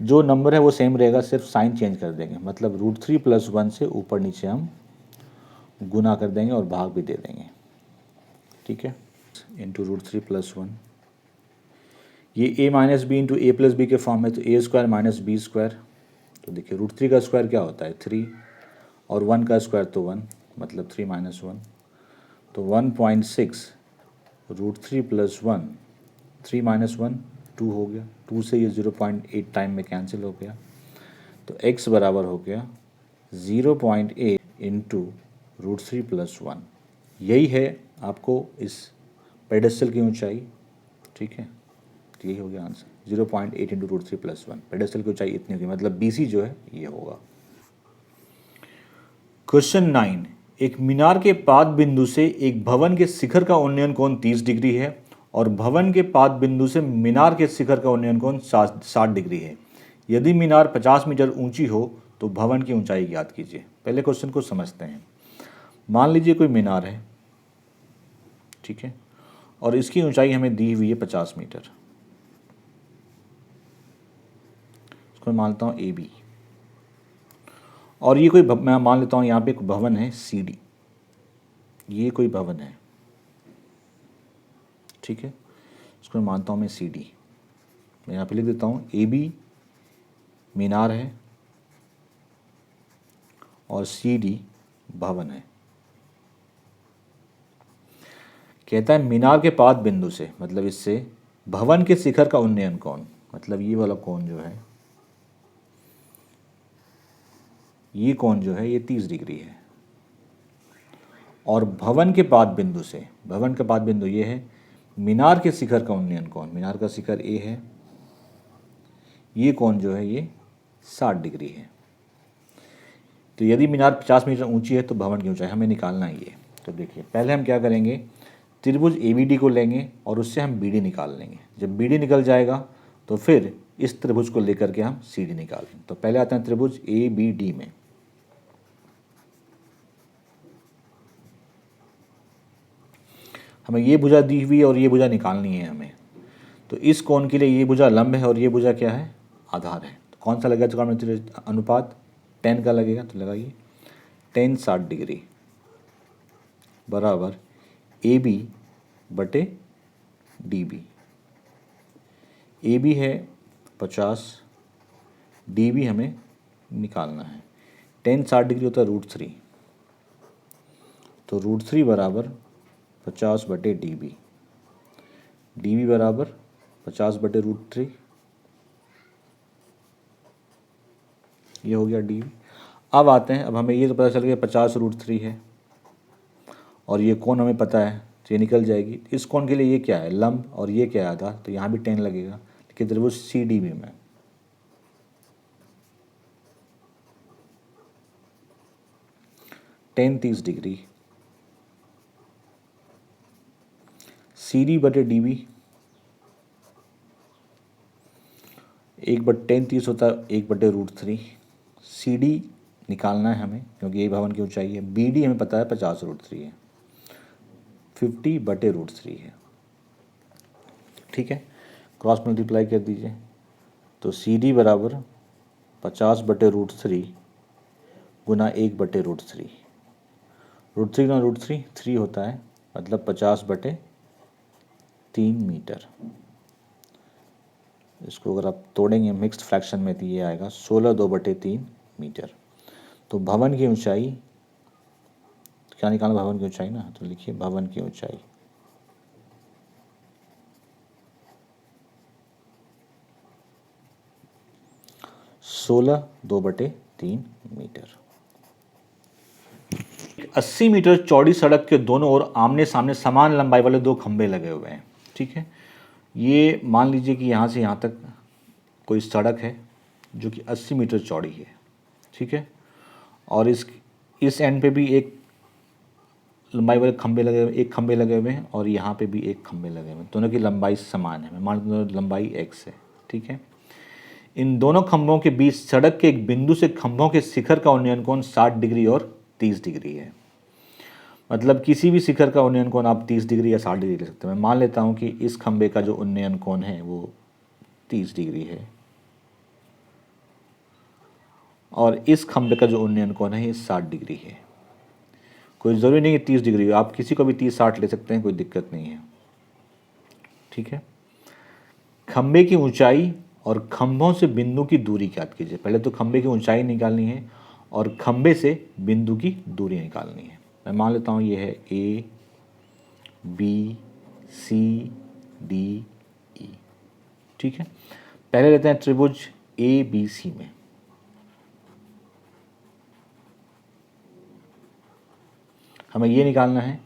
जो नंबर है वो सेम रहेगा, सिर्फ साइन चेंज कर देंगे, मतलब √3 प्लस 1 से ऊपर नीचे हम गुना कर देंगे और भाग भी दे देंगे, ठीक है, इंटू √3+1। ये a minus B into A plus B के फॉर्म में, तो a square minus B square. तो देखिए √3 का स्क्वायर क्या होता है 3, और 1 का स्क्वायर तो 1, मतलब 3 माइनस 1, तो 1.6 √3+1, 3 माइनस 1 2 हो गया, 2 से ये 0.8 टाइम में कैंसिल हो गया, तो x बराबर हो गया 0.8 इंटू √3+1। यही है आपको इस पेडेस्टल की ऊंचाई, ठीक है, तो यही हो गया आंसर 0.8 इंटू √3+1। पेडेस्टल की ऊंचाई इतनी होगी, मतलब BC जो है ये होगा। क्वेश्चन 9, एक मीनार के पाद बिंदु से एक भवन के शिखर का उन्नयन कोण 30 डिग्री है और भवन के पाद बिंदु से मीनार के शिखर का उन्नयन कोण 60 डिग्री है। यदि मीनार 50 मीटर ऊंची हो तो भवन की ऊंचाई ज्ञात कीजिए। पहले क्वेश्चन को समझते हैं। मान लीजिए कोई मीनार है, ठीक है, और इसकी ऊंचाई हमें दी हुई है 50 मीटर। इसको मैं मानता हूँ AB, और ये कोई मैं मान लेता हूँ यहाँ पे एक भवन है CD, ये कोई भवन है, ठीक है, इसको मैं मानता हूँ मैं CD। मैं यहाँ पे लिख देता हूँ AB मीनार है और CD भवन है। कहता है मीनार के पाद बिंदु से, मतलब इससे भवन के शिखर का उन्नयन कोण, मतलब ये वाला कोण जो है, ये कोण जो है ये 30 डिग्री है, और भवन के पाद बिंदु से, भवन का पाद बिंदु ये है, मीनार के शिखर का उन्नयन कोण, मीनार का शिखर A है, ये कोण जो है ये 60 डिग्री है। तो यदि मीनार 50 मीटर ऊंची है तो भवन की ऊंचाई हमें निकालना ही है। तो देखिए पहले हम क्या करेंगे, त्रिभुज ABD को लेंगे और उससे हम BD निकाल लेंगे। जब BD निकल जाएगा तो फिर इस त्रिभुज को लेकर के हम CD निकालेंगे। तो पहले आते हैं त्रिभुज ABD में। हमें ये भुजा दी हुई है और ये भुजा निकालनी है हमें। तो इस कोण के लिए ये भुजा लंब है और ये भुजा क्या है, आधार है। तो कौन सा लगेगा त्रिकोणमितीय अनुपात, 10 का लगेगा। तो लगाइए 10 60 डिग्री बराबर AB बटे DB। AB है 50, DB हमें निकालना है। 10 60 डिग्री होता है √3, तो √3 बराबर 50 बटे DB, DB बराबर 50 बटे √3, ये हो गया DB। अब आते हैं, अब हमें ये तो पता चल गया 50 √3 है और ये कोण हमें पता है, तो ये निकल जाएगी। इस कोण के लिए ये क्या है, लंब, और ये क्या है, आधार, तो यहाँ भी 10 लगेगा। लेकिन त्रिभुज CDB में 10 30 डिग्री, CD बटे DB, 1/10 30 होता है 1 बटे √3। CD निकालना है हमें क्योंकि ये भवन की ऊंचाई है। BD हमें पता है 50 √3 है, 50 बटे √3 है, ठीक है। क्रॉस मल्टीप्लाई कर दीजिए, तो CD बराबर 50 बटे √3 गुना 1 बटे √3, √3 गुना √3 3 होता है, मतलब 50 बटे 3 मीटर। इसको अगर आप तोड़ेंगे मिक्स्ड फ्रैक्शन में तो ये आएगा 16 2 बटे 3 मीटर। तो भवन की ऊंचाई क्या निकालना, भवन की ऊंचाई ना, तो लिखिए भवन की ऊंचाई 16 2 बटे 3 मीटर। 80 मीटर चौड़ी सड़क के दोनों ओर आमने सामने समान लंबाई वाले 2 खंभे लगे हुए हैं, ठीक है। ये मान लीजिए कि यहाँ से यहाँ तक कोई सड़क है जो कि 80 मीटर चौड़ी है, ठीक है, और इस एंड पे भी एक लंबाई वाले खंभे लगे हुए, एक खंभे लगे हुए हैं, और यहाँ पे भी एक खंभे लगे हुए हैं। दोनों की लंबाई समान है, मैं मान लो लंबाई x है, ठीक है। इन दोनों खंभों के बीच सड़क के एक बिंदु से खंभों के शिखर का उन्नयन कोण 60 डिग्री और 30 डिग्री है। मतलब किसी भी शिखर का उन्नयन कोण आप 30 डिग्री या 60 डिग्री ले सकते हैं। मैं मान लेता हूँ कि इस खंभे का जो उन्नयन कोण है वो 30 डिग्री है और इस खंभे का जो उन्नयन कोण है ये 60 डिग्री है। कोई ज़रूरी नहीं है 30 डिग्री, आप किसी को भी 30-60 ले सकते हैं, कोई दिक्कत नहीं है। ठीक है। खंबे की ऊंचाई और खंभों से बिंदु की दूरी ज्ञात कीजिए। पहले तो खंबे की ऊंचाई निकालनी है और खंबे से बिंदु की दूरी निकालनी है। मैं मान लेता हूँ ये है A B C D E। ठीक है, पहले लेते हैं त्रिभुज ABC में। हमें ये निकालना है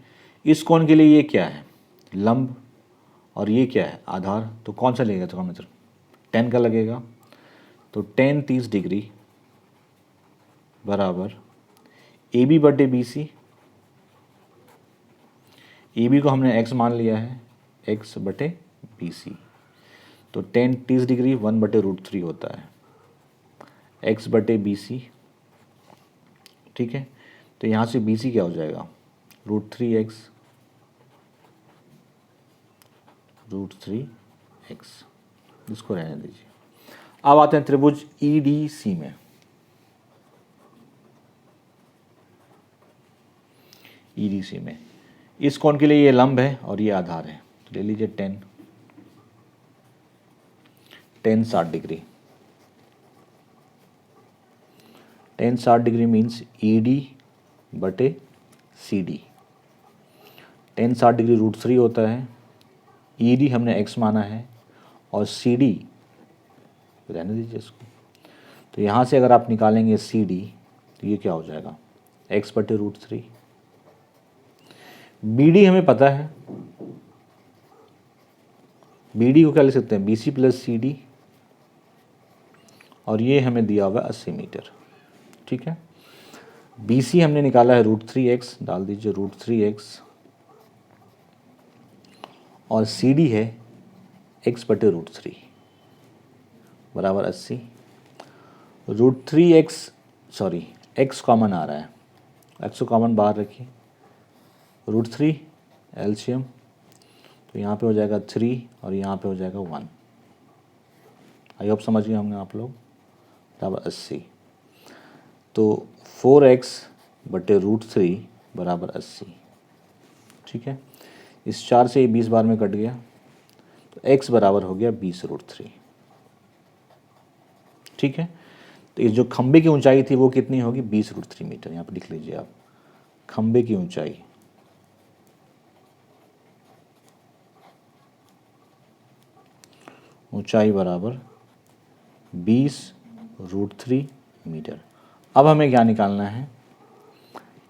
इस कोण के लिए ये क्या है, लंब, और ये क्या है, आधार। तो कौन सा लगेगा त्रिकोणमित्र, 10 का लगेगा। तो 10 30 डिग्री बराबर AB बटे BC। AB को हमने x मान लिया है, x बटे BC। तो 10 30 डिग्री 1 बटे √3 होता है, x बटे BC। ठीक है, तो यहाँ से BC क्या हो जाएगा, √3x √3x, इसको रहने दीजिए। अब आते हैं त्रिभुज EDC में। EDC में इस कोण के लिए ये लंब है और ये आधार है, तो ले लीजिए 10 60 डिग्री। 10 60 डिग्री मीन्स ED बटे CD। 10 60 डिग्री √3 होता है, ED हमने x माना है और CD रहने दीजिए इसको। तो यहाँ से अगर आप निकालेंगे CD तो ये क्या हो जाएगा, x बटे √3। BD हमें पता है, BD को क्या लिख सकते हैं, BC प्लस CD, और ये हमें दिया हुआ 80 मीटर। ठीक है, BC हमने निकाला है √3x, डाल दीजिए √3x, और CD है x बटे √3 बराबर 80। √3x सॉरी x कॉमन आ रहा है, x को कॉमन बाहर रखिए, √3 एलसीएम, तो यहाँ पे हो जाएगा 3 और यहाँ पे हो जाएगा 1। आई होप समझ गए होंगे आप लोग, बराबर 80। तो 4x बटे √3 बराबर 80। ठीक है, इस 4 से ये 20 बार में कट गया, तो x बराबर हो गया 20 √3। ठीक है, तो इस जो खंबे की ऊंचाई थी वो कितनी होगी, 20 √3 मीटर। यहाँ पर लिख लीजिए आप, खंबे की ऊंचाई बराबर 20 √3 मीटर। अब हमें क्या निकालना है,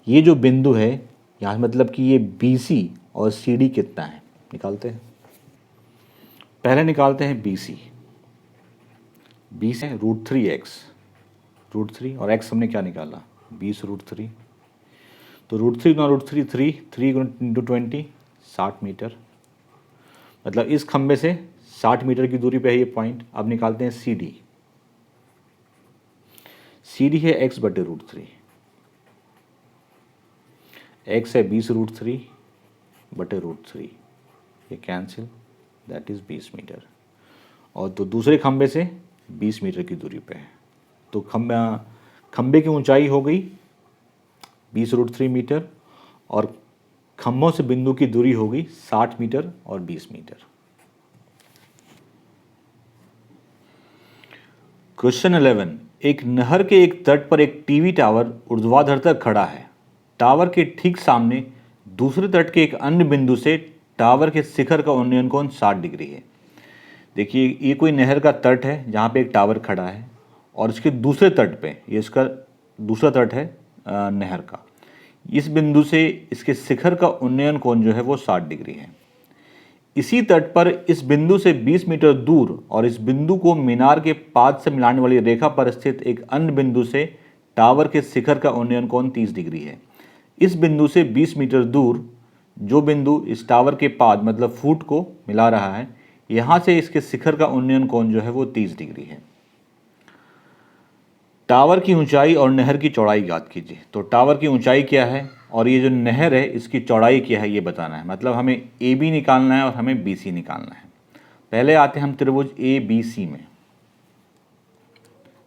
ये जो बिंदु है यहाँ मतलब कि ये BC और CD कितना है, निकालते हैं। पहले निकालते हैं BC है √3x, √3 और x हमने क्या निकाला 20 √3। तो √3 गुना √3 3 इंटू 20 60 मीटर, मतलब इस खंबे से 60 मीटर की दूरी पे है ये पॉइंट। अब निकालते हैं CD है x बटे √3, x है 20 √3 बटे √3, ये कैंसिल, दैट इज़ 20 मीटर। और तो दूसरे खंबे से 20 मीटर की दूरी पे है, तो खंबे की ऊंचाई हो गई 20 √3 मीटर और खंभों से बिंदु की दूरी होगी 60 मीटर और 20 मीटर। क्वेश्चन 11, एक नहर के एक तट पर एक टीवी टावर ऊर्ध्वाधर तक खड़ा है। टावर के ठीक सामने दूसरे तट के एक अन्य बिंदु से टावर के शिखर का उन्नयन कोण 60 डिग्री है। देखिए ये कोई नहर का तट है जहाँ पे एक टावर खड़ा है और इसके दूसरे तट पे, ये इसका दूसरा तट है नहर का, इस बिंदु से इसके शिखर का उन्नयन कोण जो है वो 60 डिग्री है। इसी तट पर इस बिंदु से 20 मीटर दूर और इस बिंदु को मीनार के पाद से मिलाने वाली रेखा पर स्थित एक अन्य बिंदु से टावर के शिखर का उन्नयन कोण 30 डिग्री है। इस बिंदु से 20 मीटर दूर जो बिंदु इस टावर के पाद मतलब फुट को मिला रहा है, यहाँ से इसके शिखर का उन्नयन कोण जो है वो 30 डिग्री है। टावर की ऊंचाई और नहर की चौड़ाई ज्ञात कीजिए। तो टावर की ऊंचाई क्या है और ये जो नहर है इसकी चौड़ाई क्या है ये बताना है, मतलब हमें AB निकालना है और हमें BC निकालना है। पहले आते हैं हम त्रिभुज ABC में,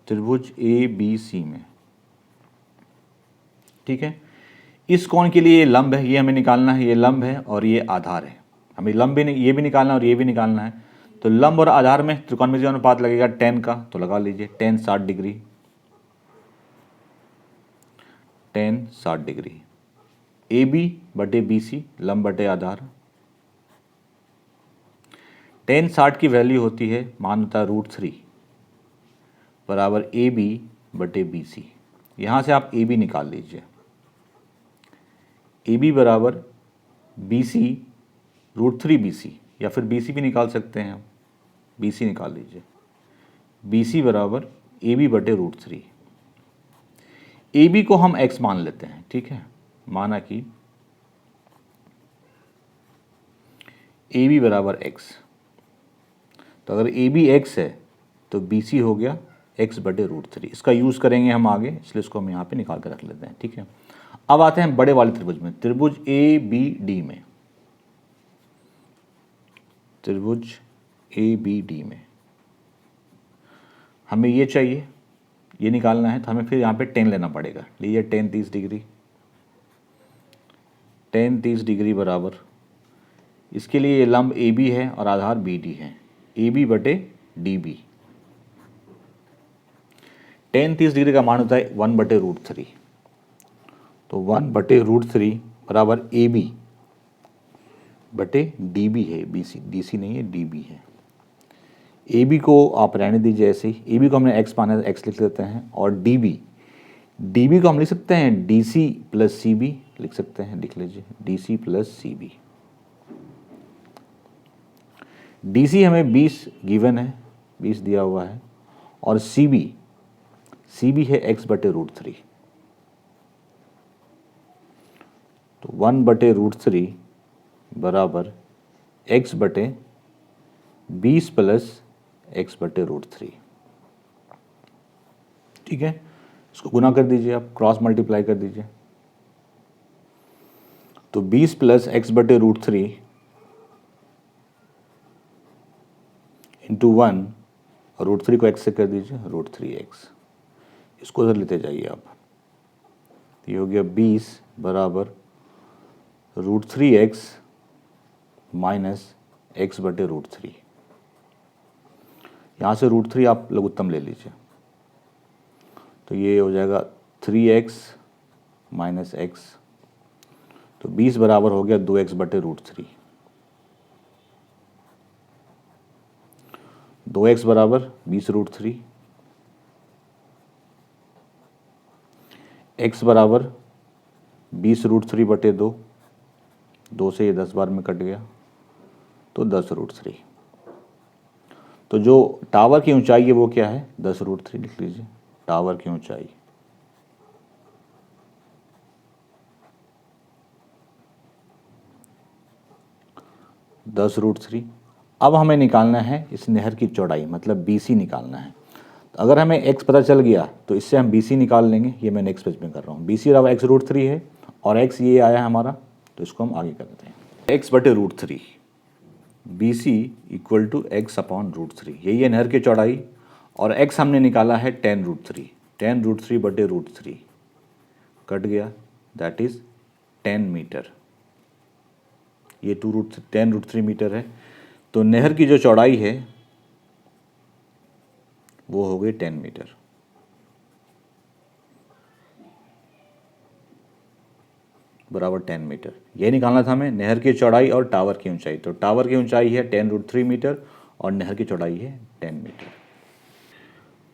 त्रिभुज ABC में। ठीक है, इस कोण के लिए ये लंब है, ये हमें निकालना है, ये लंब है और ये आधार है। हमें लंब भी ये भी निकालना है और ये भी निकालना है। तो लंब और आधार में त्रिकोणमितीय अनुपात लगेगा tan का, तो लगा लीजिए tan 60 degree, tan 60 degree. AB बटे BC लंब बटे आधार। tan 60 की वैल्यू होती है, मान होता है √3 बराबर AB बटे BC। यहाँ से आप AB निकाल लीजिए, AB बराबर BC √3 BC, या फिर BC भी निकाल सकते हैं हम, BC निकाल लीजिए। BC बराबर AB बटे √3। AB को हम x मान लेते हैं, ठीक है। माना कि AB बराबर x, तो अगर AB x है तो BC हो गया x बटे √3। इसका यूज़ करेंगे हम आगे, इसलिए इसको हम यहाँ पे निकाल कर रख लेते हैं, ठीक है। अब आते हैं बड़े वाले त्रिभुज में, त्रिभुज ABD में, त्रिभुज ABD में हमें ये चाहिए, ये निकालना है, तो हमें फिर यहाँ पे tan लेना पड़ेगा। लीजिए tan 30 डिग्री, tan 30 डिग्री बराबर, इसके लिए ये लंब AB है और आधार BD है, AB बटे DB। tan 30 डिग्री का मान होता है 1 बटे √3, तो 1 बटे √3 बराबर AB बटे DB है, DC नहीं है, DB है। AB को आप रहने दीजिए ऐसे ही, AB को हमने x माना है, x लिख लेते हैं, और DB को हम लिख सकते हैं DC प्लस CB लिख सकते हैं, लिख लीजिए DC प्लस CB। DC हमें 20 गिवन है, 20 दिया हुआ है, और CB है x बटे √3, तो 1 बटे √3 बराबर x बटे 20 प्लस x बटे √3, ठीक है। इसको गुना कर दीजिए, आप क्रॉस मल्टीप्लाई कर दीजिए, तो 20 प्लस x बटे √3 इंटू 1, √3 को x से कर दीजिए, √3x, इसको इधर लेते जाइए आप, ये हो गया 20 बराबर √3x माइनस x बटे √3। यहाँ से √3 आप लघुत्तम ले लीजिए, तो ये हो जाएगा 3x माइनस x, तो 20 बराबर हो गया 2x बटे √3। 2x बराबर 20 √3, x बराबर 20 √3 बटे 2, 2 से ये 10 बार में कट गया, तो 10 √3। तो जो टावर की ऊंचाई है वो क्या है, 10 √3 लिख लीजिए, टावर की ऊंचाई। दस √3। अब हमें निकालना है इस नहर की चौड़ाई, मतलब BC निकालना है। तो अगर हमें x पता चल गया तो इससे हम BC निकाल लेंगे, ये मैं नेक्स्ट पेज में कर रहा हूँ। BC बराबर x √3 है और x ये आया है हमारा, तो इसको हम आगे कर देते हैं। x बटे √3, BC equal to x upon √3, यही है नहर की चौड़ाई, और x हमने निकाला है tan √3, tan √3 बटे √3 कट गया, दैट इज 10 मीटर। ये tan √3 मीटर है, तो नहर की जो चौड़ाई है वो हो गई 10 मीटर। बराबर 10 मीटर, ये निकालना था हमें नहर की चौड़ाई और टावर की ऊंचाई। तो टावर की ऊंचाई है tan √3 मीटर और नहर की चौड़ाई है 10 मीटर।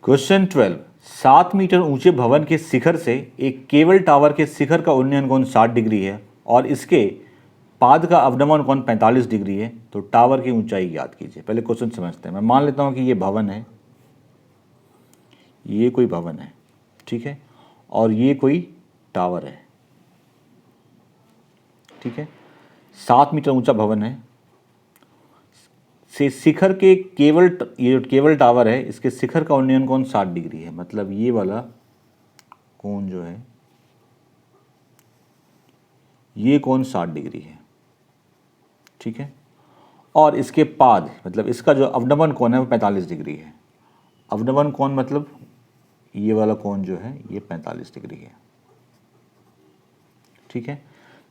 क्वेश्चन 12, 7 मीटर ऊंचे भवन के शिखर से एक केबल टावर के शिखर का उन्नयन कोण 60 डिग्री है और इसके पाद का अवनमन कोण 45 डिग्री है, तो टावर की ऊंचाई ज्ञात कीजिए। पहले क्वेश्चन समझते हैं। मैं मान लेता हूं कि ये भवन है, ये कोई भवन है, ठीक है, और ये कोई टावर है, ठीक है। 7 मीटर ऊंचा भवन है, से शिखर के ये जो केबल टावर है इसके शिखर का उन्नयन कोण 60 डिग्री है, मतलब ये वाला कोण जो है ये कोण 60 डिग्री है, ठीक है। और इसके पाद मतलब इसका जो अवनमन कोण है वो 45 डिग्री है। अवनमन कोण मतलब ये वाला कोण जो है ये 45 डिग्री है, ठीक है।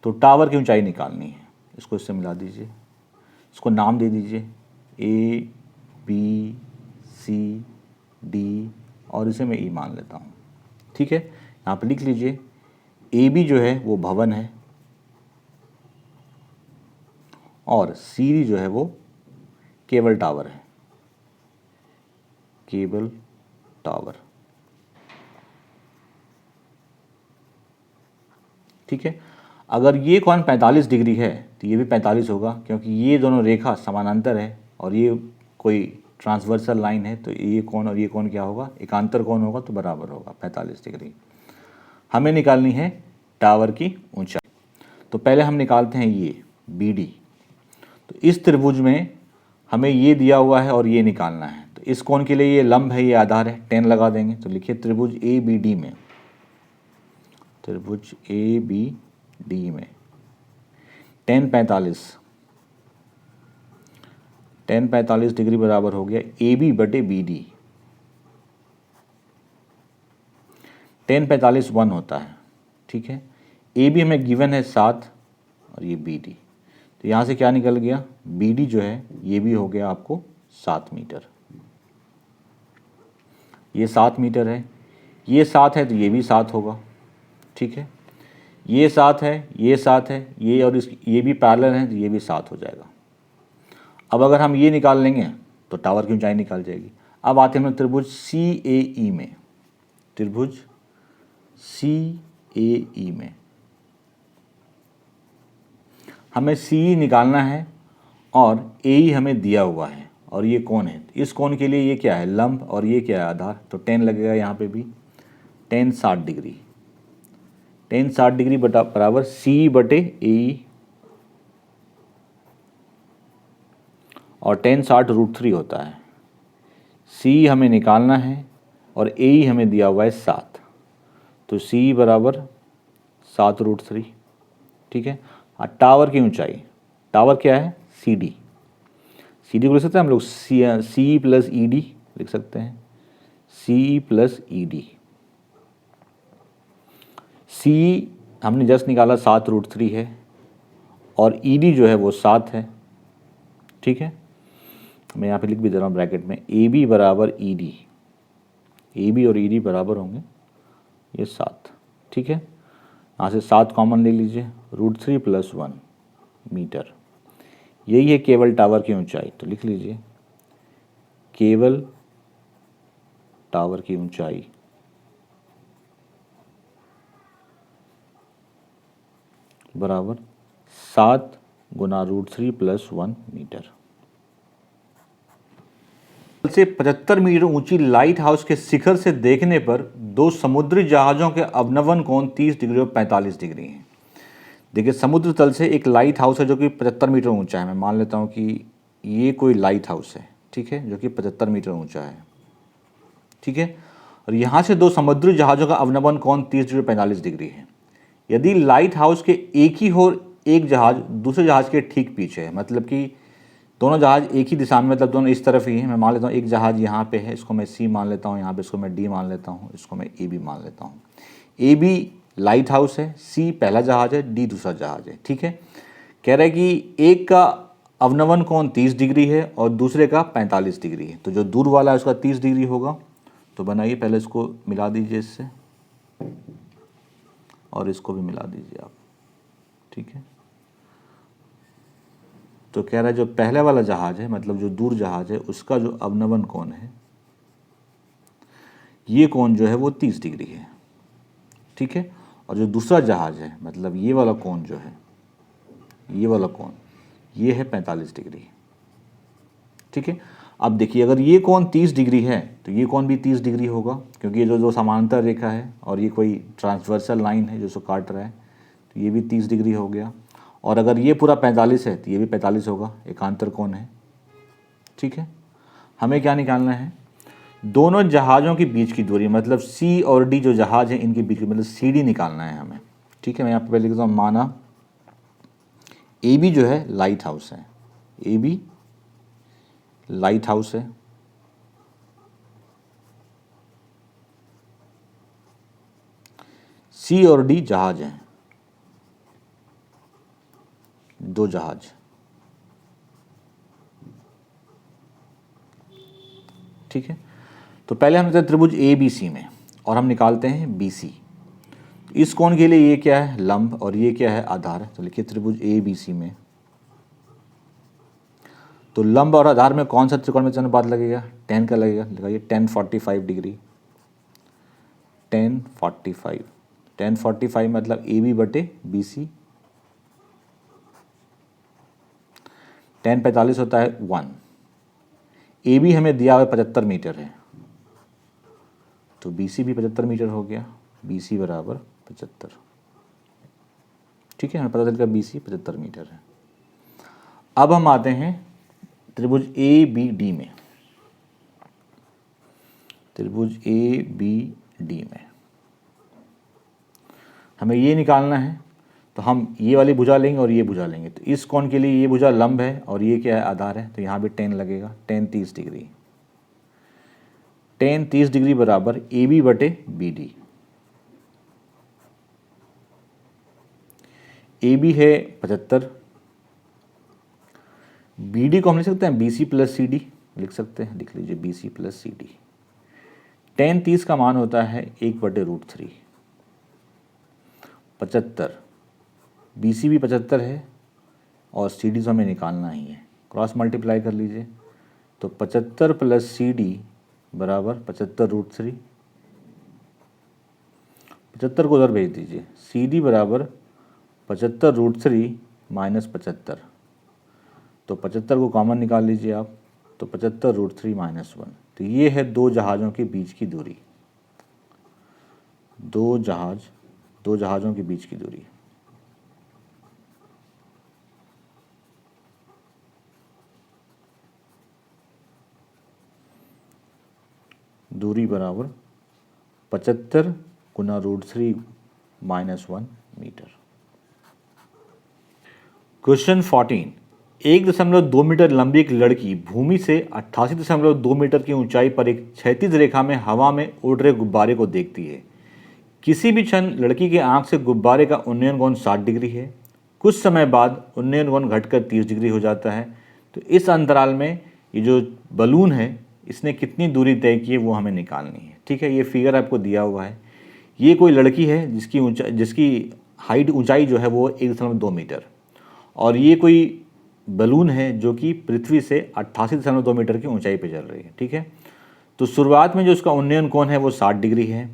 तो टावर की ऊंचाई निकालनी है, इसको इससे मिला दीजिए, इसको नाम दे दीजिए A B C D और इसे मैं E मान लेता हूँ, ठीक है। यहाँ पर लिख लीजिए AB जो है वो भवन है और CD जो है वो केबल टावर है, केबल टावर, ठीक है। अगर ये कोण 45 डिग्री है तो ये भी 45 होगा, क्योंकि ये दोनों रेखा समानांतर है और ये कोई ट्रांसवर्सल लाइन है, तो ये कोण और ये कोण क्या होगा, एकांतर कोण होगा, तो बराबर होगा 45 डिग्री। हमें निकालनी है टावर की ऊंचाई। तो पहले हम निकालते हैं ये BD। तो इस त्रिभुज में हमें ये दिया हुआ है और ये निकालना है, तो इस कोण के लिए ये लंब है, ये आधार है, 10 लगा देंगे। तो लिखिए त्रिभुज ABD में, त्रिभुज ABD में 10 45 डिग्री बराबर हो गया AB बटे BD। 10 45 1 होता है, ठीक है। AB हमें गिवन है 7 और ये BD, तो यहाँ से क्या निकल गया, BD जो है ये भी हो गया आपको 7 मीटर। ये 7 मीटर है, ये 7 है तो ये भी 7 होगा, ठीक है। ये 7 है, ये 7 है, ये और ये भी पैरेलल है तो ये भी 7 हो जाएगा। अब अगर हम ये निकाल लेंगे तो टावर की ऊंचाई निकाल जाएगी। अब आते हैं हम त्रिभुज CAE में, त्रिभुज CAE में हमें CE निकालना है और AE हमें दिया हुआ है और ये कोण है। इस कोण के लिए ये क्या है, लंब, और ये क्या है, आधार, तो 10 लगेगा यहाँ पे भी, 10 60 डिग्री, 10 60 डिग्री बराबर CE बटे AE, और 10 60 √3 होता है। CE हमें निकालना है और AE हमें दिया हुआ है 7, तो CE बराबर 7 √3, ठीक है। और टावर की ऊंचाई, टावर क्या है, CD, CD को लिख सकते हैं हम लोग CE प्लस ED लिख सकते हैं, CE प्लस ED। CE हमने जस्ट निकाला 7 √3 है और ED जो है वो 7 है, ठीक है। मैं यहाँ पे लिख भी दे रहा हूँ ब्रैकेट में, AB बराबर ED, AB और ED बराबर होंगे ये 7, ठीक है। यहाँ से 7 कॉमन ले लीजिए, √3 + 1 मीटर, यही है केबल टावर की ऊंचाई। तो लिख लीजिए केबल टावर की ऊंचाई बराबर 7 गुना √3 + 1 मीटर। से 75 मीटर ऊंची लाइट हाउस के शिखर से देखने पर दो समुद्री जहाज़ों के अवनमन कोण 30 डिग्री और 45 डिग्री हैं। देखिए समुद्र तल से एक लाइट हाउस है जो कि 75 मीटर ऊंचा है। मैं मान लेता हूं कि ये कोई लाइट हाउस है, ठीक है, जो कि 75 मीटर ऊंचा है, ठीक है। और यहाँ से दो समुद्री जहाज़ों का अवनमन कोण 30 डिग्री 45 डिग्री है। यदि लाइट हाउस के एक ही ओर एक जहाज़ दूसरे जहाज़ के ठीक पीछे है, मतलब कि दोनों जहाज़ एक ही दिशा में, मतलब दोनों इस तरफ ही हैं। मैं मान लेता हूँ एक जहाज़ यहाँ पे है, इसको मैं C मान लेता हूँ, यहाँ पे इसको मैं D मान लेता हूँ, इसको मैं AB मान लेता हूँ। AB लाइट हाउस है, C पहला जहाज़ है, D दूसरा जहाज़ है, ठीक है। कह रहा है कि एक का अवनमन कोण 30 डिग्री है और दूसरे का 45 डिग्री है, तो जो दूर वाला है उसका 30 डिग्री होगा। तो बनाइए, पहले इसको मिला दीजिए इससे और इसको भी मिला दीजिए आप, ठीक है। तो कह रहा है जो पहले वाला जहाज़ है, मतलब जो दूर जहाज़ है, उसका जो अवनमन कोण है, ये कोण जो है वो 30 डिग्री है, ठीक है। और जो दूसरा जहाज़ है, मतलब ये वाला कोण जो है, ये वाला कोण, ये है 45 डिग्री, ठीक है। अब देखिए अगर ये कोण 30 डिग्री है तो ये कोण भी 30 डिग्री होगा, क्योंकि ये जो समांतर रेखा है और ये कोई ट्रांसवर्सल लाइन है जो इसको काट रहा है, तो ये भी 30 डिग्री हो गया। और अगर ये पूरा 45 है तो ये भी 45 होगा, एकांतर कोण है, ठीक है। हमें क्या निकालना है, दोनों जहाज़ों के बीच की दूरी, मतलब C और D जो जहाज़ हैं इनके बीच की, मतलब CD निकालना है हमें, ठीक है। मैं यहाँ पे पहले लिखता हूँ, माना AB जो है लाइट हाउस है, AB लाइट हाउस है, C और D जहाज हैं, दो जहाज। ठीक है, तो पहले हम लेते हैं त्रिभुज ए बी सी में और हम निकालते हैं बी सी। इस कोण के लिए ये क्या है, लंब, और ये क्या है, आधार। तो लिखिए त्रिभुज ए बी सी में, तो लंब और आधार में कौन सा त्रिकोण में अनुपात लगेगा, tan का लगेगा। लगाइए tan 45 डिग्री, tan 45, tan 45 मतलब ए बी बटे बी सी। tan 45 होता है 1। ए बी हमें दिया हुआ 75 मीटर है, तो बी सी भी 75 मीटर हो गया, बी सी बराबर 75। ठीक है, हमें पता चल गया बी सी 75 मीटर है। अब हम आते हैं त्रिभुज ए बी डी में। त्रिभुज ए बी डी में हमें ये निकालना है, तो हम ये वाली भुजा लेंगे और ये भुजा लेंगे। तो इस कोण के लिए ये भुजा लंब है और ये क्या है, आधार है, तो यहाँ भी tan लगेगा, tan 30 डिग्री। tan 30 डिग्री बराबर ए बी बटे बी डी। ए बी है 75, बी डी को हम लिख सकते हैं B C plus C D, लिख सकते हैं, लिख लीजिए B C plus C D. tan 30 का मान होता है 1/√3, 75। बी सी भी 75 है और सी डी तो हमें निकालना ही है, क्रॉस मल्टीप्लाई कर लीजिए, तो 75 प्लस सी डी बराबर 75√3। 75 को उधर भेज दीजिए, सी डी बराबर 75√3 माइनस 75, तो 75 को कॉमन निकाल लीजिए आप, तो 75√3 माइनस 1। तो ये है दो जहाज़ों के बीच की दूरी, दो जहाज़ों के बीच की दूरी। दूरी बराबर 75 गुना √3 माइनस 1 मीटर। क्वेश्चन 14, 1.2 मीटर लंबी एक लड़की भूमि से 88.2 मीटर की ऊंचाई पर एक क्षैतिज रेखा में हवा में उड़ रहे गुब्बारे को देखती है। किसी भी क्षण लड़की के आंख से गुब्बारे का उन्नयन कोण 60 डिग्री है। कुछ समय बाद उन्नयन कोण घटकर 30 डिग्री हो जाता है। तो इस अंतराल में ये जो बलून है इसने कितनी दूरी तय की है वो हमें निकालनी है। ठीक है, ये फिगर आपको दिया हुआ है। ये कोई लड़की है जिसकी हाइट ऊंचाई जो है वो 1.2 मीटर, और ये कोई बलून है जो कि पृथ्वी से 88.2 मीटर की ऊंचाई पे चल रही है। ठीक है, तो शुरुआत में जो उसका उन्नयन कोण है वो 60 डिग्री है,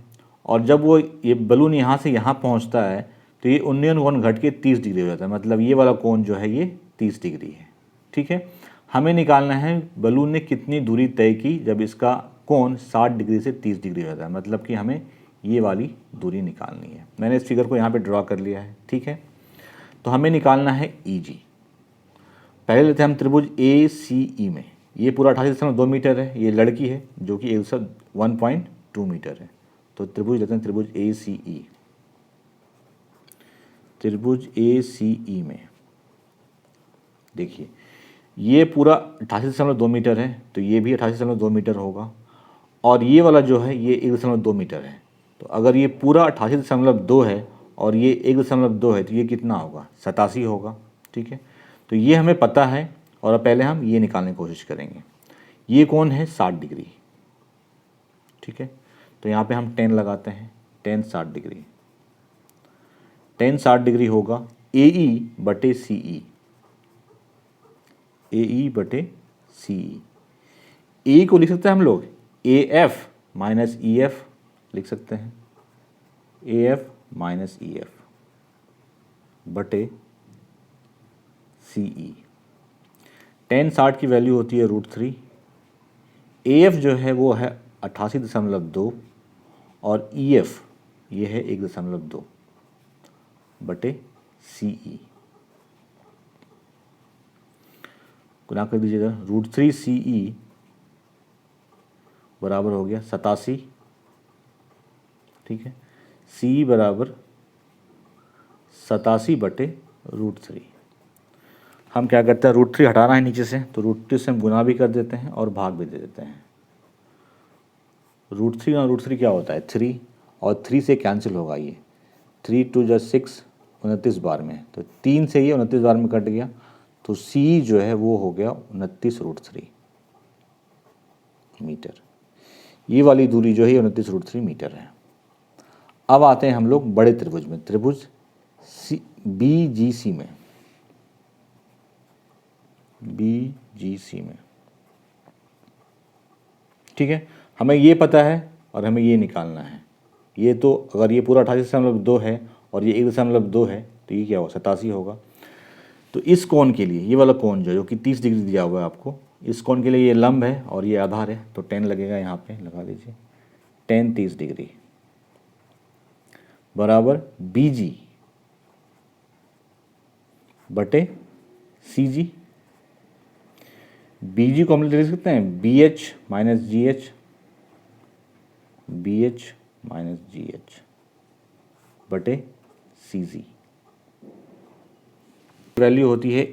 और जब वो ये बलून यहाँ से यहाँ पहुँचता है तो ये उन्नयन कोण घट के 30 डिग्री हो जाता है, मतलब ये वाला कोण जो है ये 30 डिग्री है। ठीक है, हमें निकालना है बलून ने कितनी दूरी तय की जब इसका कोण 60 डिग्री से 30 डिग्री हो जाता है, मतलब कि हमें ये वाली दूरी निकालनी है। मैंने इस फिगर को यहाँ पे ड्रॉ कर लिया है। ठीक है, तो हमें निकालना है ई जी। पहले लेते हैं हम त्रिभुज ए सी ई में, ये पूरा 88.2 मीटर है, ये लड़की है जो कि 1.2 मीटर है। तो त्रिभुज लेते हैं त्रिभुज ए सी ई। त्रिभुज ए सी ई में देखिए ये पूरा 88.2 मीटर है, तो ये भी 88.2 मीटर होगा, और ये वाला जो है ये 1.2 मीटर है। तो अगर ये पूरा 88.2 है और ये 1.2 है तो ये कितना होगा, 87 होगा। ठीक है, तो ये हमें पता है, और पहले हम ये निकालने की कोशिश करेंगे। ये कोण है 60 डिग्री। ठीक है, तो यहाँ पे हम tan लगाते हैं, tan 60 डिग्री। tan 60 डिग्री होगा ए ई बटे सी ई, ए ई बटे सी ई। ए को लिख सकते हैं हम लोग A F minus E F लिख सकते हैं, A F minus E F बटे सी ई। tan 60 की वैल्यू होती है √3, ए एफ जो है वो है 88.2, और ई एफ ये है 1.2 बटे सी ई। गुना कर दीजिएगा, √3 सी ई बराबर हो गया 87। ठीक है, सी बराबर 87 बटे √3। हम क्या करते हैं, √3 हटाना है नीचे से, तो √3 से हम गुना भी कर देते हैं और भाग भी दे देते हैं। √3 और √3 क्या होता है 3, और 3 से कैंसिल होगा ये, 3 2 जा 6 29 बार में, तो 3 से ये 29 बार में कट गया, तो सी जो है वो हो गया 29√3 मीटर। ये वाली दूरी जो है 29√3 मीटर है। अब आते हैं हम लोग बड़े त्रिभुज में, त्रिभुज BGC में, BGC में। ठीक है, हमें ये पता है और हमें ये निकालना है। ये तो अगर ये पूरा 88.2 है और ये 1.2 है तो ये क्या होगा, 87 होगा। तो इस कोण के लिए, ये वाला कोण जो कि 30 डिग्री दिया हुआ है आपको, इस कोण के लिए ये लंब है और ये आधार है, तो 10 लगेगा, यहाँ पे लगा दीजिए 10 30 डिग्री बराबर BG बटे CG। BG को हम लिख सकते हैं BH minus GH, BH minus GH बटे CG। वैल्यू होती है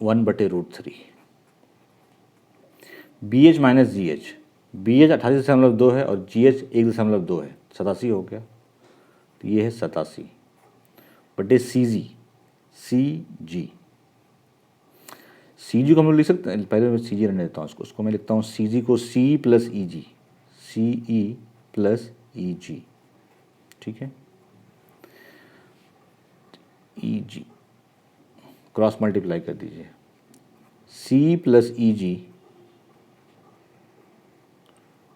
1/√3। BH माइनस GH, BH 88.2 है और GH 1.2 है, 87 हो गया, तो ये है 87 बटे CG, CG को हम लोग लिख सकते हैं, पहले मैं CG रहने देता हूँ उसको मैं लिखता हूँ CG को C plus EG, CE plus EG। ठीक है, EG क्रॉस मल्टीप्लाई कर दीजिए, C प्लस EG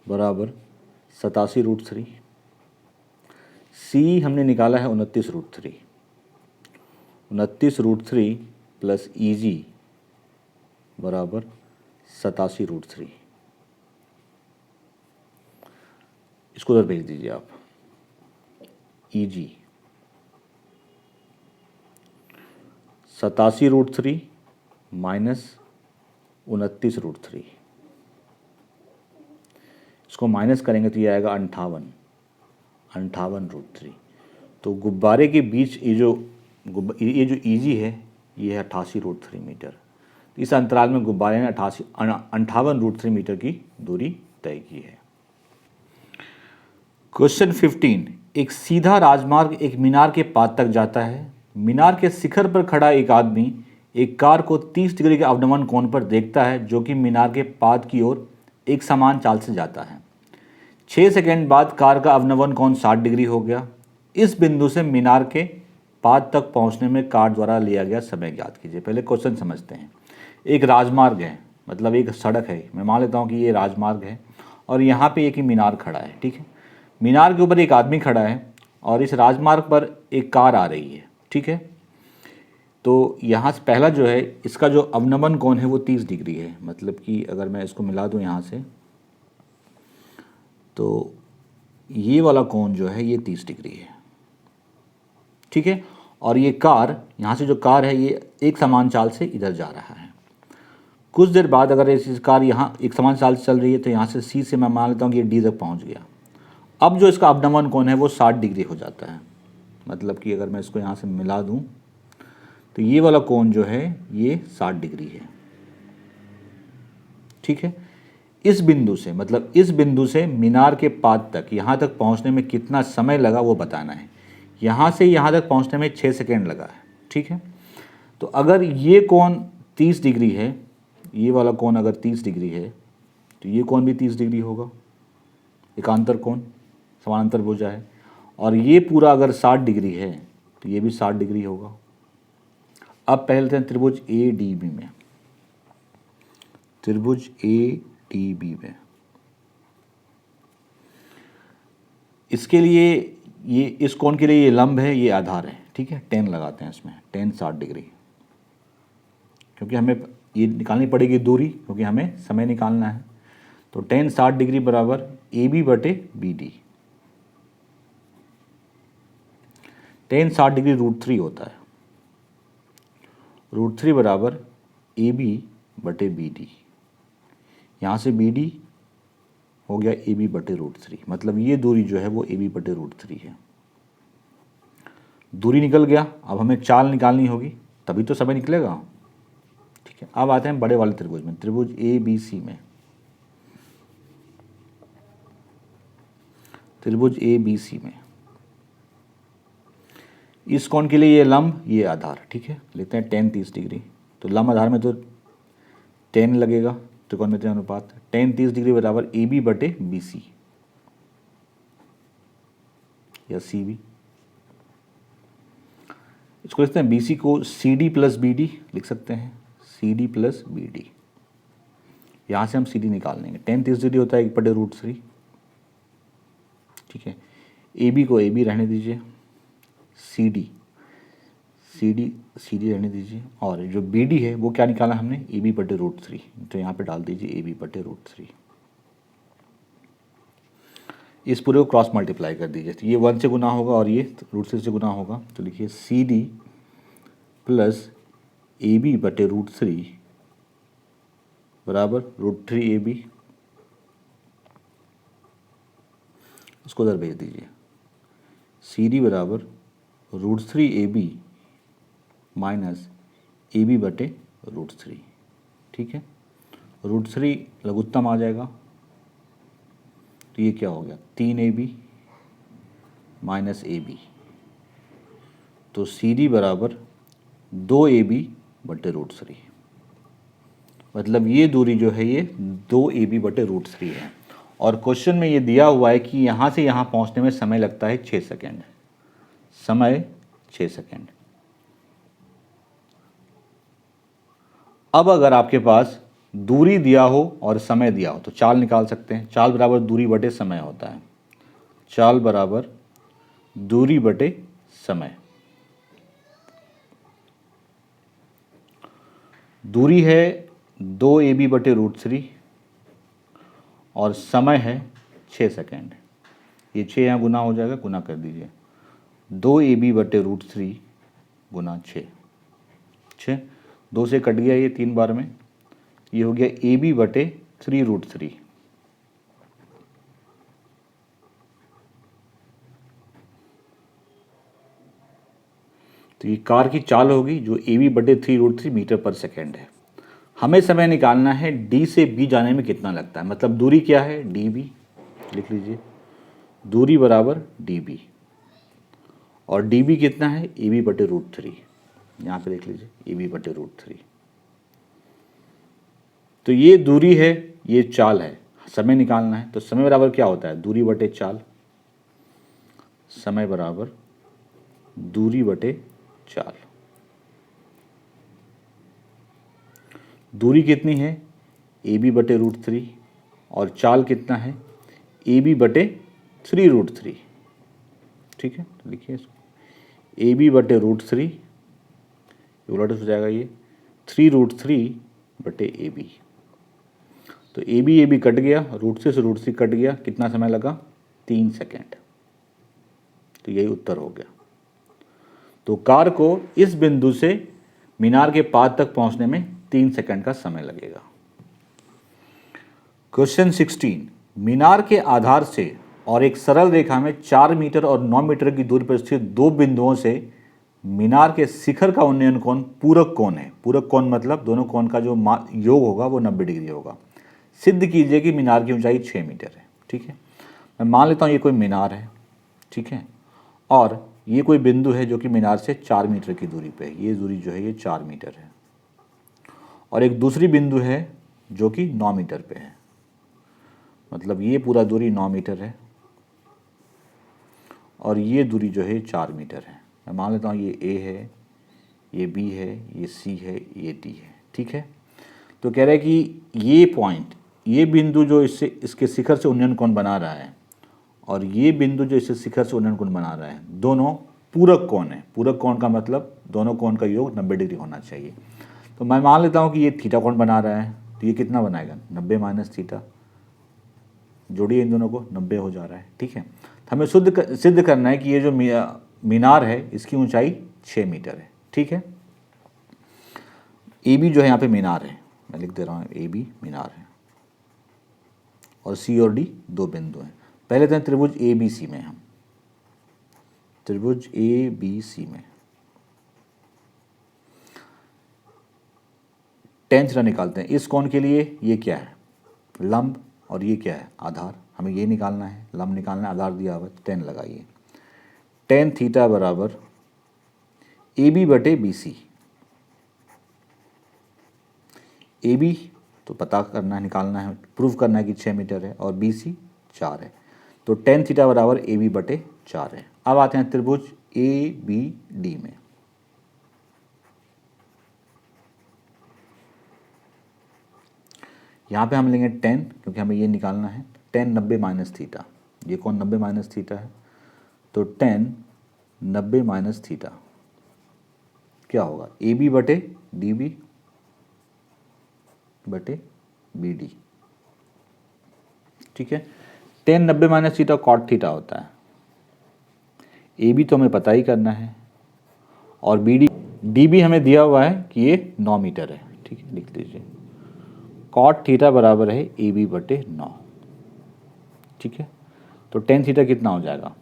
बराबर 87√3। C हमने निकाला है 29√3, 29√3 प्लस EG बराबर 87√3। इसको उधर भेज दीजिए आप, EG 87√3 माइनस 29√3, इसको माइनस करेंगे तो ये आएगा 58√3। तो गुब्बारे के बीच ये जो EG है ये है 88√3 मीटर। इस अंतराल में गुब्बारे ने 58√3 मीटर की दूरी तय की है। क्वेश्चन 15, एक सीधा राजमार्ग एक मीनार के पाद तक जाता है। मीनार के शिखर पर खड़ा एक आदमी एक कार को 30 डिग्री के अवनमन कोण पर देखता है, जो कि मीनार के पाद की ओर एक समान चाल से जाता है। 6 सेकंड बाद कार का अवनमन कोण 60 डिग्री हो गया। इस बिंदु से मीनार के पाद तक पहुंचने में कार द्वारा लिया गया समय ज्ञात कीजिए। पहले क्वेश्चन समझते हैं। एक राजमार्ग है, मतलब एक सड़क है, मैं मान लेता हूँ कि ये राजमार्ग है और यहाँ पे एक ही मीनार खड़ा है। ठीक है, मीनार के ऊपर एक आदमी खड़ा है और इस राजमार्ग पर एक कार आ रही है। ठीक है, तो यहाँ से पहला जो है, इसका जो अवनमन कोण है वो 30 डिग्री है, मतलब कि अगर मैं इसको मिला दूँ यहाँ से, तो ये वाला कोण जो है ये 30 डिग्री है। ठीक है, और ये कार, यहाँ से जो कार है ये एक समान चाल से इधर जा रहा है। कुछ देर बाद अगर इस कार यहाँ एक समान चाल से चल रही है तो यहाँ से C से मैं मान लेता हूँ कि ये D तक पहुँच गया। अब जो इसका अवनमन कोण है वो 60 डिग्री हो जाता है, मतलब कि अगर मैं इसको यहाँ से मिला दूँ तो ये वाला कोण जो है ये 60 डिग्री है। ठीक है, इस बिंदु से, मतलब इस बिंदु से मीनार के पाद तक, यहाँ तक पहुँचने में कितना समय लगा वो बताना है। यहाँ से यहाँ तक पहुँचने में 6 सेकेंड लगा है। ठीक है, तो अगर ये कोण 30 डिग्री है, ये वाला कोण अगर 30 डिग्री है तो ये कोण भी 30 डिग्री होगा, एकांतर कोण, समानांतर भुजा है। और ये पूरा अगर 60 डिग्री है तो ये भी 60 डिग्री होगा। अब पहले लेते हैं त्रिभुज ADB में, त्रिभुज ADB में इसके लिए ये, इस कोण के लिए ये लंब है, ये आधार है। ठीक है, 10 लगाते हैं इसमें, 10 60 डिग्री, क्योंकि हमें ये निकालनी पड़ेगी दूरी, क्योंकि हमें समय निकालना है। तो 10 60 डिग्री बराबर AB बटे BD। 10 60 डिग्री √3 होता है, √3 बराबर AB बटे BD। यहाँ से BD हो गया AB बटे √3, मतलब ये दूरी जो है वो AB बटे √3 है। दूरी निकल गया, अब हमें चाल निकालनी होगी, तभी तो समय निकलेगा। ठीक है, अब आते हैं बड़े वाले त्रिभुज में, त्रिभुज ABC में, त्रिभुज ABC में इस कोण के लिए ये लंब, ये आधार, ठीक है। लेते हैं tan 30 डिग्री, तो लंब आधार में तो tan लगेगा, त्रिकोणमितीय अनुपात tan 30 डिग्री बराबर AB बटे BC या CB। इसको लिखते हैं BC को CD प्लस BD लिख सकते हैं, CD प्लस BD। यहाँ से हम CD निकाल लेंगे। tan 30 डिग्री होता है 1/√3, ठीक है। AB को AB रहने दीजिए, CD रहने दीजिए, और जो BD है वो क्या निकाला हमने, AB बटे √3, तो यहाँ पे डाल दीजिए AB बटे √3। इस पूरे को क्रॉस मल्टीप्लाई कर दीजिए, तो ये 1 से गुना होगा और ये √3 से गुना होगा, तो लिखिए CD प्लस AB बटे √3 बराबर √3AB। उसको उधर भेज दीजिए, CD बराबर √3AB माइनस AB बटे √3, ठीक है। √3 लघुत्तम आ जाएगा, तो ये क्या हो गया 3AB माइनस AB, तो CD बराबर 2AB बटे √3। मतलब ये दूरी जो है ये 2AB बटे √3 है। और क्वेश्चन में ये दिया हुआ है कि यहाँ से यहाँ पहुँचने में समय लगता है 6 सेकेंड, समय 6 सेकेंड। अब अगर आपके पास दूरी दिया हो और समय दिया हो तो चाल निकाल सकते हैं। चाल बराबर दूरी बटे समय होता है, चाल बराबर दूरी बटे समय। दूरी है 2AB बटे √3 और समय है 6 सेकेंड। ये 6 यहाँ गुना हो जाएगा, गुना कर दीजिए, 2AB बटे √3 गुना 6, 2 से कट गया ये 3 बार में, ये हो गया AB बटे 3√3। तो ये कार की चाल होगी जो AB बटे 3√3 मीटर पर सेकेंड है। हमें समय निकालना है D से B जाने में कितना लगता है, मतलब दूरी क्या है DB, लिख लीजिए दूरी बराबर DB, और DB कितना है AB बटे √3, यहाँ पे देख लीजिए AB बटे √3। तो ये दूरी है, ये चाल है, समय निकालना है, तो समय बराबर क्या होता है दूरी बटे चाल, समय बराबर दूरी बटे चाल। दूरी कितनी है AB बटे √3 और चाल कितना है AB बटे 3√3, ठीक है। तो लिखिए इसको AB बटे √3, उलट हो जाएगा ये 3√3 बटे AB। तो AB कट गया, √3 से √3 कट गया, कितना समय लगा 3 सेकेंड। तो यही उत्तर हो गया। तो कार को इस बिंदु से मीनार के पाद तक पहुंचने में 3 सेकंड का समय लगेगा। क्वेश्चन 16, मीनार के आधार से और एक सरल रेखा में 4 मीटर और 9 मीटर की दूरी पर स्थित दो बिंदुओं से मीनार के शिखर का उन्नयन कोण पूरक कोण है। पूरक कोण मतलब दोनों कोण का जो योग होगा वो 90 डिग्री होगा। सिद्ध कीजिए कि मीनार की ऊंचाई 6 मीटर है, ठीक है। मैं मान लेता हूँ ये कोई मीनार है, ठीक है, और ये कोई बिंदु है जो कि मीनार से 4 मीटर की दूरी पे है। ये दूरी जो है ये 4 मीटर है, और एक दूसरी बिंदु है जो कि 9 मीटर पे है, मतलब ये पूरा दूरी 9 मीटर है, और ये दूरी जो है 4 मीटर है। मैं मान लेता हूँ ये A है, ये B है, ये C है, ये D है, ठीक है। तो कह रहा है कि ये पॉइंट, ये बिंदु जो इसके शिखर से उन्नयन कोण बना रहा है, और ये बिंदु जो इससे शिखर से उन्नयन कोण बना रहा है, दोनों पूरक कोण है। पूरक कोण का मतलब दोनों कोण का योग 90 डिग्री होना चाहिए। तो मैं मान लेता हूँ कि ये थीटा कोण बना रहा है, तो ये कितना बनाएगा 90 माइनस थीटा, जोड़िए इन दोनों को, 90 हो जा रहा है, ठीक है। तो हमें सिद्ध करना है कि ये जो मीनार है इसकी ऊंचाई 6 मीटर है, ठीक है। AB जो है यहाँ पे मीनार है, मैं लिख दे रहा हूँ AB मीनार है, और C और D दो बिंदु हैं। पहले तो त्रिभुज ABC में, हम त्रिभुज ABC में tan थीटा निकालते हैं। इस कोण के लिए ये क्या है लंब, और ये क्या है आधार। हमें ये निकालना है, लंब निकालना है, आधार दिया हुआ है, tan लगाइए। tan थीटा बराबर AB बटे BC। AB तो पता करना है, निकालना है, प्रूव करना है कि 6 मीटर है, और BC 4 है, तो tan थीटा बराबर AB बटे 4 है। अब आते हैं त्रिभुज ABD में। यहाँ पे हम लेंगे tan, क्योंकि हमें ये निकालना है, tan 90 माइनस थीटा। ये कौन 90 माइनस थीटा है, तो tan 90 माइनस थीटा क्या होगा, AB बटे DB बटे BD। ठीक है, tan 90 minus theta cot theta होता है। AB तो हमें पता ही करना है, और DB हमें दिया हुआ है कि ये 9 मीटर है। ठीक है, लिख लीजिए, कॉट थीटा बराबर है AB बटे 9। ठीक है, तो tan थीटा कितना हो जाएगा,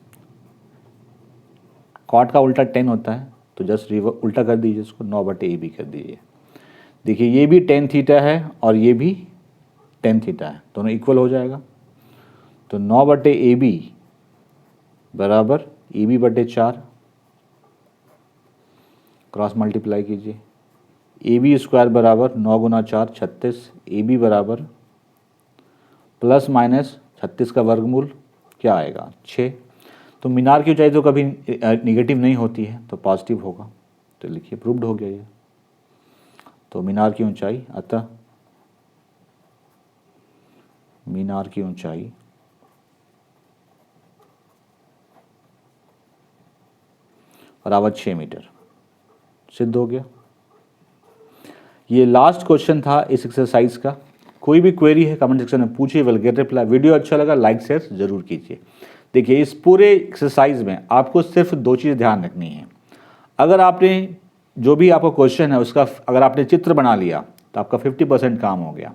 कॉट का उल्टा tan होता है, तो जस्ट उल्टा कर दीजिए इसको, 9 बटे AB कर दीजिए। देखिए ये भी tan थीटा है और ये भी tan थीटा है, दोनों इक्वल हो जाएगा, तो 9 बटे AB बराबर AB बटे 4, क्रॉस मल्टीप्लाई कीजिए, AB स्क्वायर बराबर 9 गुना 4 36, AB बराबर प्लस माइनस 36 का वर्गमूल क्या आएगा 6। तो मीनार की ऊंचाई तो कभी निगेटिव नहीं होती है, तो पॉजिटिव होगा, तो लिखिए प्रूव्ड हो गया ये। तो मीनार की ऊंचाई, अतः मीनार की ऊंचाई बराबर 6 मीटर, सिद्ध हो गया। ये लास्ट क्वेश्चन था इस एक्सरसाइज का। कोई भी क्वेरी है कमेंट सेक्शन में पूछिए, विल गेट रिप्लाई। वीडियो अच्छा लगा लाइक शेयर जरूर कीजिए। देखिए इस पूरे एक्सरसाइज में आपको सिर्फ 2 चीज़ ध्यान रखनी है। अगर आपने जो भी आपका क्वेश्चन है उसका अगर आपने चित्र बना लिया तो आपका 50% काम हो गया।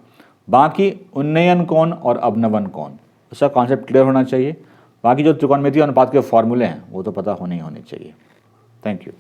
बाकी उन्नयन कोण और अवनवन कोण, उसका कॉन्सेप्ट क्लियर होना चाहिए। बाकी जो त्रिकोणमितीय अनुपात के फॉर्मूले हैं वो तो पता होने ही होने चाहिए। Thank you.